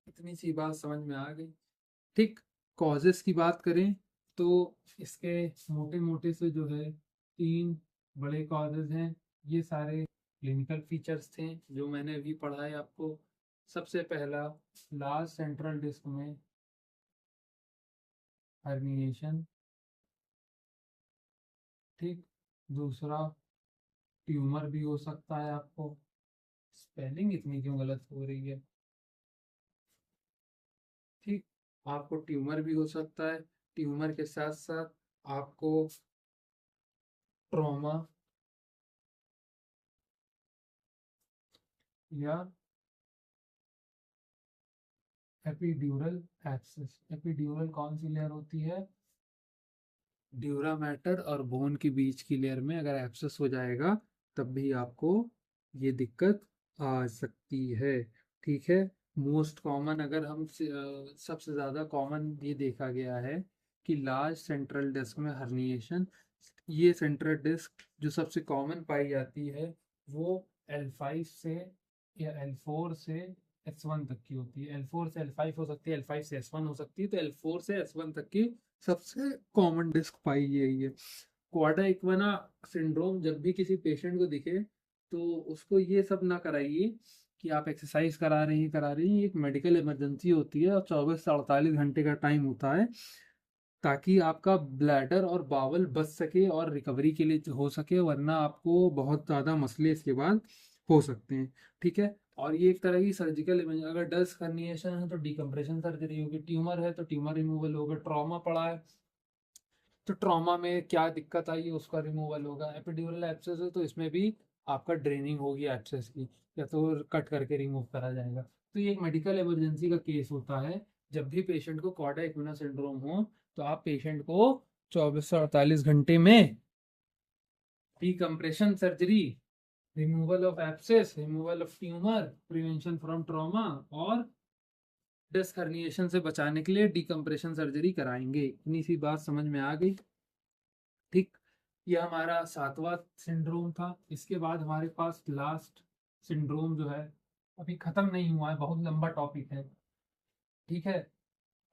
S1: इतनी सी बात समझ में आ गई। ठीक। कॉजेस की बात करें तो इसके मोटे मोटे से जो है तीन बड़े कॉजेज हैं। ये सारे क्लिनिकल फीचर्स थे जो मैंने अभी पढ़ाए आपको। सबसे पहला, लार्ज सेंट्रल डिस्क में हर्निएशन। ठीक। दूसरा, ट्यूमर भी हो सकता है आपको। स्पेलिंग इतनी क्यों गलत हो रही है? ठीक। आपको ट्यूमर भी हो सकता है। ट्यूमर के साथ साथ आपको ट्रॉमा या एपिड्यूरल एक्सिस। एपिड्यूरल कौन सी लेयर होती है? ड्यूरा मैटर और बोन के बीच की लेयर में अगर एब्सेस हो जाएगा तब भी आपको ये दिक्कत आ सकती है। ठीक है। मोस्ट कॉमन, अगर हम सबसे ज़्यादा कॉमन ये देखा गया है कि लार्ज सेंट्रल डिस्क में हर्निएशन। ये सेंट्रल डिस्क जो सबसे कॉमन पाई जाती है वो L5 से या L4 से S1 तक की होती है। L4 से L5 हो सकती है, L5 से S1 हो सकती है। तो L4 से S1 तक की सबसे कॉमन डिस्क पाई गई है। क्वाडा इक्विना सिंड्रोम जब भी किसी पेशेंट को दिखे तो उसको ये सब ना कराइए कि आप एक्सरसाइज करा रहे हैं करा रही हैं। एक मेडिकल इमरजेंसी होती है और 24 से 48 घंटे का टाइम होता है ताकि आपका ब्लैडर और बावल बच सके और रिकवरी के लिए हो सके, वरना आपको बहुत ज़्यादा मसले इसके बाद हो सकते हैं। ठीक है। और ये एक तरह की सर्जिकल इमेज, अगर डस्क हर्निएशन है तो डिकम्प्रेशन सर्जरी होगी, ट्यूमर है तो ट्यूमर रिमूवल होगा, ट्रॉमा पड़ा है तो ट्रॉमा में क्या दिक्कत आई उसका रिमूवल होगा, एपिड्यूरल एब्सेस है तो इसमें भी आपका ड्रेनिंग होगी एब्सेस की, या तो कट करके रिमूव करा जाएगा। तो ये एक मेडिकल इमरजेंसी का केस होता है। जब भी पेशेंट को कॉर्डा इक्विना सिंड्रोम हो तो आप पेशेंट को 24 से 48 घंटे में decompression surgery, removal of abscess, removal of tumour, prevention from trauma और डिस्क हर्निएशन से बचाने के लिए डिकम्प्रेशन सर्जरी कराएंगे। इतनी सी बात समझ में आ गई। ठीक। ये हमारा सातवां सिंड्रोम था। इसके बाद हमारे पास लास्ट सिंड्रोम जो है अभी खत्म नहीं हुआ है, बहुत लंबा टॉपिक है। ठीक है,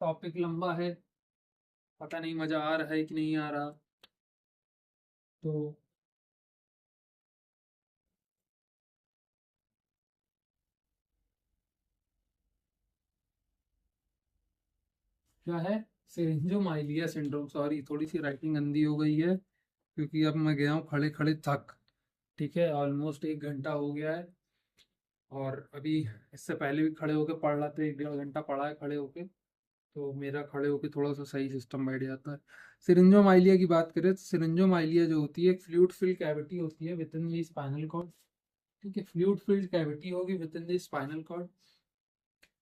S1: टॉपिक लंबा है, पता नहीं मजा आ रहा है कि नहीं आ रहा। तो क्या है? सिरिंजोमाइलिया सिंड्रोम। सॉरी, थोड़ी सी राइटिंग गंदी हो गई है क्योंकि अब मैं गया हूँ खड़े खड़े थक। ठीक है, ऑलमोस्ट 1 घंटा हो गया है और अभी इससे पहले भी खड़े होके पढ़ रहा था, 1 डेढ़ घंटा पढ़ा है खड़े होके। तो मेरा खड़े होके थोड़ा सा सही सिस्टम बैठ जाता है। सिरिंजोमाइलिया की बात करें तो सिरिंजोमाइलिया जो होती है एक फ्लूइड फिल्ड कैविटी होती है within the spinal cord. ठीक है, फ्लूइड फिल्ड कैविटी होगी within the spinal cord.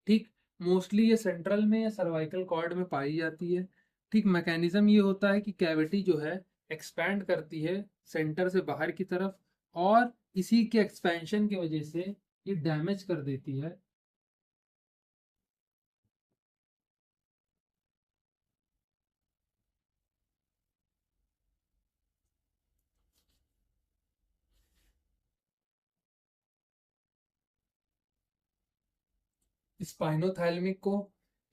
S1: ठीक। मोस्टली ये सेंट्रल में या सर्वाइकल कॉर्ड में पाई जाती है। ठीक। मैकेनिज्म ये होता है कि कैविटी जो है एक्सपैंड करती है सेंटर से बाहर की तरफ, और इसी के एक्सपेंशन की वजह से ये डैमेज कर देती है स्पाइनोथैलेमिक को।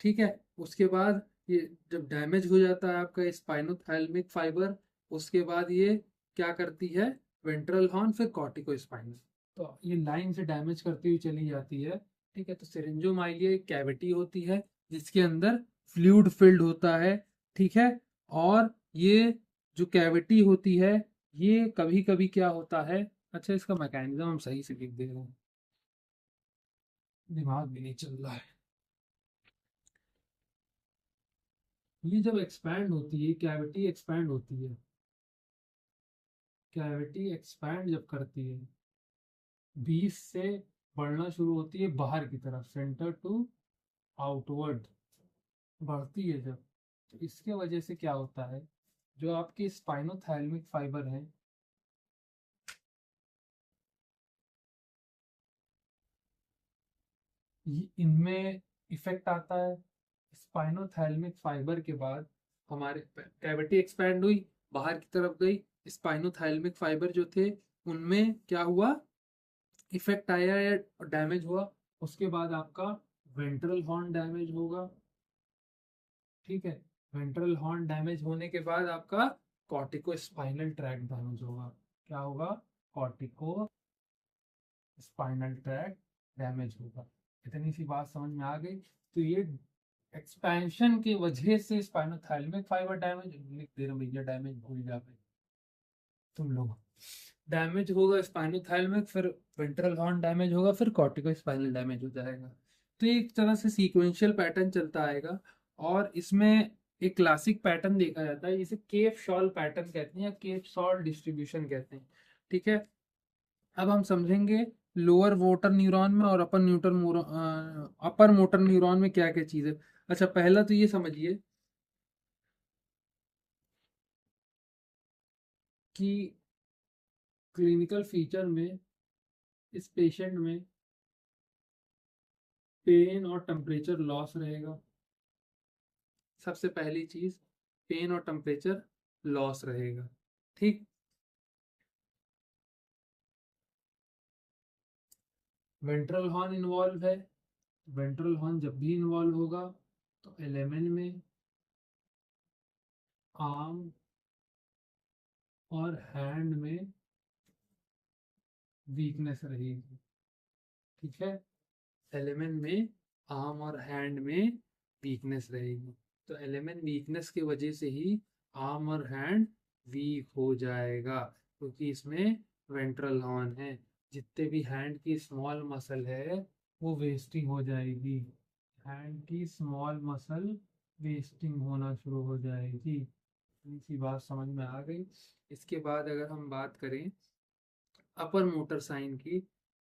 S1: ठीक है। उसके बाद ये जब डैमेज हो जाता है आपका स्पाइनोथैलेमिक फाइबर, उसके बाद ये क्या करती है, वेंट्रल हॉर्न, फिर कॉर्टिकोस्पाइनल। तो ये लाइन से डैमेज करती हुई चली जाती है। ठीक है, तो सिरिंजोमाइलिया एक कैविटी होती है जिसके अंदर फ्लूइड फिल्ड होता है। ठीक है, और ये जो कैविटी होती है, ये कभी कभी क्या होता है, अच्छा इसका मैकेनिज्म हम सही से लिख दे रहे हैं, दिमाग भी नहीं चल रहा है। ये जब एक्सपैंड होती है, कैविटी एक्सपैंड होती है, कैविटी एक्सपैंड जब करती है, 20 से बढ़ना शुरू होती है बाहर की तरफ, सेंटर टू आउटवर्ड बढ़ती है जब, तो इसके वजह से क्या होता है, जो आपके स्पाइनोथैलेमिक फाइबर हैं, इनमें इफेक्ट आता है। स्पाइनोथैलेमिक फाइबर के बाद हमारे कैविटी एक्सपैंड हुई, बाहर की तरफ गई, स्पाइनोथैलेमिक फाइबर जो थे उनमें क्या हुआ, इफेक्ट आया या डैमेज हुआ। उसके बाद आपका वेंट्रल हॉर्न डैमेज होगा। ठीक है, वेंट्रल हॉर्न डैमेज होने के बाद आपका कॉर्टिको स्पाइनल ट्रैक्ट डैमेज होगा। क्या होगा, कॉर्टिको स्पाइनल ट्रैक्ट डैमेज होगा। इतनी सी बात समझ में आ गई। तो ये एक्सपेंशन की वजह से स्पाइनोथैलेमिक फाइबर डैमेज, लिख दे रहे भैया, डैमेज भूल जा भाई तुम लोग, डैमेज होगा स्पाइनोथैलेमिक, फिर वेंट्रल हॉर्न डैमेज होगा, फिर कॉर्टिको स्पाइनल डैमेज हो जाएगा। तो ये एक तरह से सीक्वेंशियल पैटर्न चलता आएगा। और इसमें एक क्लासिक पैटर्न देखा जाता है, इसे केप शॉल पैटर्न कहते हैं या केप शॉल डिस्ट्रीब्यूशन कहते हैं। ठीक है, अब हम समझेंगे लोअर मोटर न्यूरॉन में और अपर मोटर न्यूरॉन में क्या क्या चीज है। अच्छा, पहला तो ये समझिए कि क्लिनिकल फीचर में इस पेशेंट में पेन और टेम्परेचर लॉस रहेगा। सबसे पहली चीज, पेन और टेम्परेचर लॉस रहेगा। ठीक, वेंट्रल हॉर्न इन्वॉल्व है, वेंट्रल हॉर्न जब भी इन्वॉल्व होगा तो एलेमेन में आर्म और हैंड में वीकनेस रहेगी। ठीक है, एलिमेंट में आर्म और हैंड में वीकनेस रहेगी। तो एलिमेंट वीकनेस की वजह से ही आर्म और हैंड वीक हो जाएगा, क्योंकि इसमें वेंट्रल हॉर्न है। जितने भी हैंड की स्मॉल मसल है वो वेस्टिंग हो जाएगी, हैंड की स्मॉल मसल वेस्टिंग होना शुरू हो जाएगी। इसी बात समझ में आ गई। इसके बाद अगर हम बात करें अपर मोटर साइन की,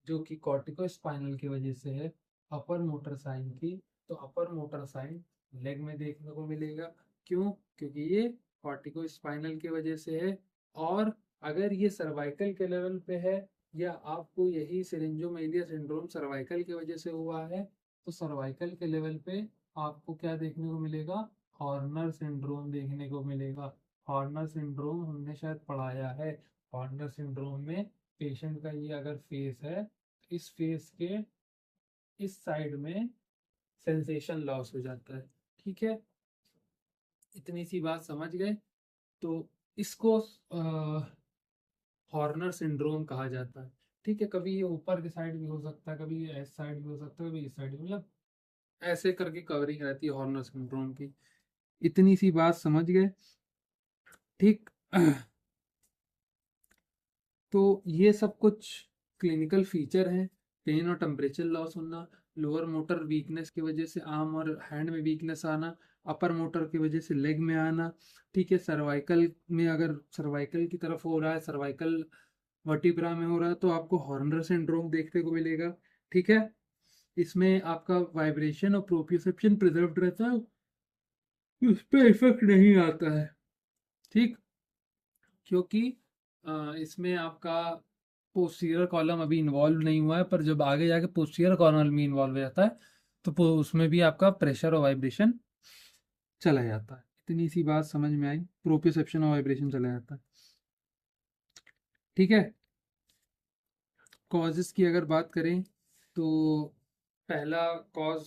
S1: जो कि कॉर्टिको स्पाइनल की वजह से है, अपर मोटर साइन की, तो अपर मोटर साइन लेग में देखने को मिलेगा। क्यों, क्योंकि ये कॉर्टिको स्पाइनल की वजह से है। और अगर ये सर्वाइकल के लेवल पे है, या आपको यही सिरिंजोमेलिया सिंड्रोम सर्वाइकल की वजह से हुआ है, तो सर्वाइकल के लेवल पे आपको क्या देखने को मिलेगा, हॉर्नर सिंड्रोम देखने को मिलेगा। हॉर्नर सिंड्रोम हमने शायद पढ़ाया है। हॉर्नर सिंड्रोम में पेशेंट का ये अगर फेस है, इस फेस के इस साइड में सेंसेशन लॉस हो जाता है। ठीक है, इतनी सी बात समझ गए। तो इसको हॉर्नर सिंड्रोम कहा जाता है। ठीक है, कभी ये ऊपर के साइड भी हो सकता है, कभी इस साइड भी हो सकता है, कभी इस साइड, मतलब ऐसे करके कवरिंग रहती है हॉर्नर सिंड्रोम की। इतनी सी बात समझ गए। ठीक, तो ये सब कुछ क्लिनिकल फीचर हैं। पेन और टेम्परेचर लॉस होना, लोअर मोटर वीकनेस की वजह से आर्म और हैंड में वीकनेस आना, अपर मोटर की वजह से लेग में आना। ठीक है, सर्वाइकल में अगर सर्वाइकल की तरफ हो रहा है, सर्वाइकल वर्टिब्रा में हो रहा है, तो आपको हॉर्नर सिंड्रोम देखने को मिलेगा। ठीक है, इसमें आपका वाइब्रेशन और प्रोप्रियोसेप्शन प्रिजर्व्ड रहता है, उस पर इफेक्ट नहीं आता है। ठीक, क्योंकि इसमें आपका पोस्टीरियर कॉलम अभी इन्वॉल्व नहीं हुआ है, पर जब आगे जाके पोस्टीरियर कॉलम में इन्वॉल्व हो जाता है तो उसमें भी आपका प्रेशर और वाइब्रेशन चला जाता है। इतनी सी बात समझ में आई, प्रोप्रियोसेप्शन और वाइब्रेशन चला जाता है। ठीक है, कॉजेस की अगर बात करें तो पहला कॉज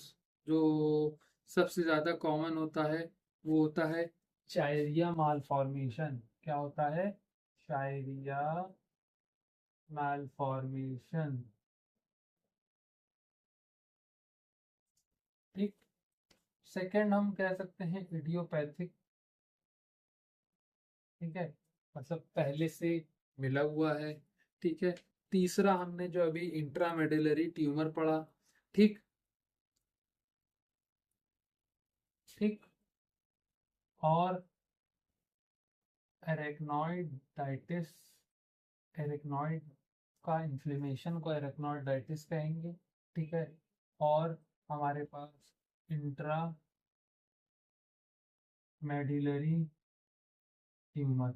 S1: जो सबसे ज़्यादा कॉमन होता है वो होता है चायरिया माल फॉर्मेशन। क्या होता है? शायरिया malformation। ठीक। सेकंड हम कह सकते हैं इडियोपैथिक। ठीक है, मतलब पहले से मिला हुआ है। ठीक है। तीसरा हमने जो अभी इंट्रामेडुलरी ट्यूमर पढ़ा। ठीक। ठीक। और एरेक्नोइडाइटिस, एरेक्नोइड का इन्फ्लेमेशन को एरेक्नोइडाइटिस कहेंगे। ठीक है। और हमारे पास इंट्रा मेडुलरी ट्यूमर।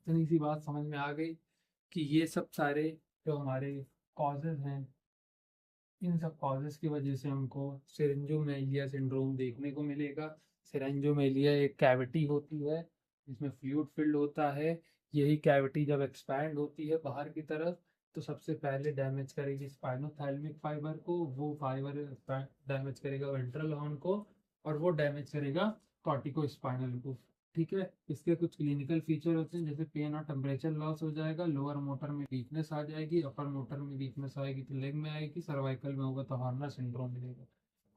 S1: इतनी सी बात समझ में आ गई कि ये सब सारे जो हमारे कॉजेज हैं, इन सब कॉजेज की वजह से हमको सिरिंजोमेलिया सिंड्रोम देखने को मिलेगा। सिरिंजोमेलिया एक कैविटी होती है जिसमें फ्लूइड फिल्ड होता है। यही कैविटी जब एक्सपैंड होती है बाहर की तरफ तो सबसे पहले डैमेज करेगी स्पाइनोथैलेमिक फाइबर को, वो फाइबर डैमेज करेगा वेंट्रल हॉर्न को, और वो डैमेज करेगा कॉर्टिको स्पाइनल को। ठीक है। इसके कुछ क्लिनिकल फीचर होते हैं जैसे पेन और टेम्परेचर लॉस हो जाएगा, लोअर मोटर में वीकनेस आ जाएगी, अपर मोटर में वीकनेस आएगी तो लेग में आएगी, सर्वाइकल में होगा तो हॉर्नर सिंड्रोम मिलेगा।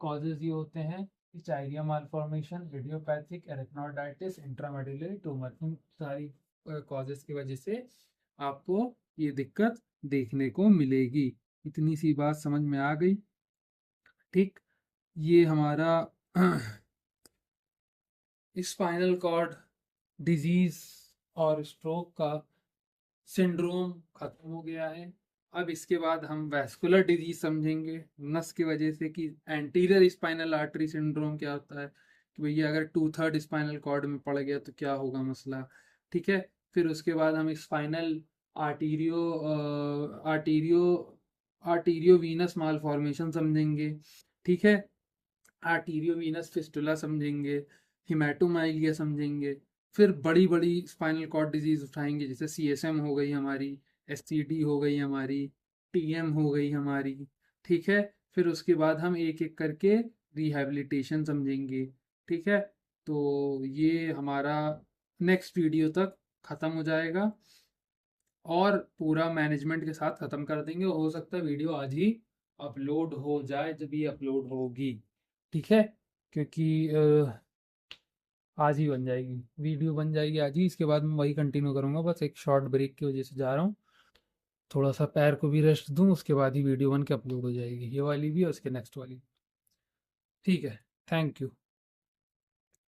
S1: कॉजेज ये होते हैं चाइरिया मालफॉर्मेशन, इडियोपैथिक, एरेक्नोइडाइटिस, इंट्रामेडुलरी ट्यूमर। इन सारी कॉजेज की वजह से आपको ये दिक्कत देखने को मिलेगी। इतनी सी बात समझ में आ गई। ठीक। ये हमारा स्पाइनल कॉर्ड डिजीज और स्ट्रोक का सिंड्रोम खत्म हो गया है। अब इसके बाद हम वैस्कुलर डिजीज समझेंगे नस की वजह से कि एंटीरियर स्पाइनल आर्टरी सिंड्रोम क्या होता है, कि भैया अगर 2/3 स्पाइनल कॉर्ड में पड़ गया तो क्या होगा मसला। ठीक है। फिर उसके बाद हम spinal arterio arterio arterio Venus malformation समझेंगे। ठीक है। आर्टीरियो वीनस फिस्टुला समझेंगे, हिमेटोमाइलिया समझेंगे। फिर बड़ी बड़ी स्पाइनल कॉर्ड डिजीज उठाएंगे जैसे सीएसएम हो गई हमारी, एससीडी हो गई हमारी, टीएम हो गई हमारी। ठीक है। फिर उसके बाद हम एक एक करके रिहैबिलिटेशन समझेंगे। ठीक है। तो ये हमारा नेक्स्ट वीडियो तक ख़त्म हो जाएगा और पूरा मैनेजमेंट के साथ ख़त्म कर देंगे। हो सकता है वीडियो आज ही अपलोड हो जाए, जब ये अपलोड होगी। ठीक है। क्योंकि आज ही बन जाएगी वीडियो, बन जाएगी आज ही। इसके बाद मैं वही कंटिन्यू करूँगा, बस एक शॉर्ट ब्रेक की वजह से जा रहा हूँ, थोड़ा सा पैर को भी रेस्ट दूँ, उसके बाद ही वीडियो बन के अपलोड हो जाएगी, ये वाली भी और उसके नेक्स्ट वाली। ठीक है। Thank you.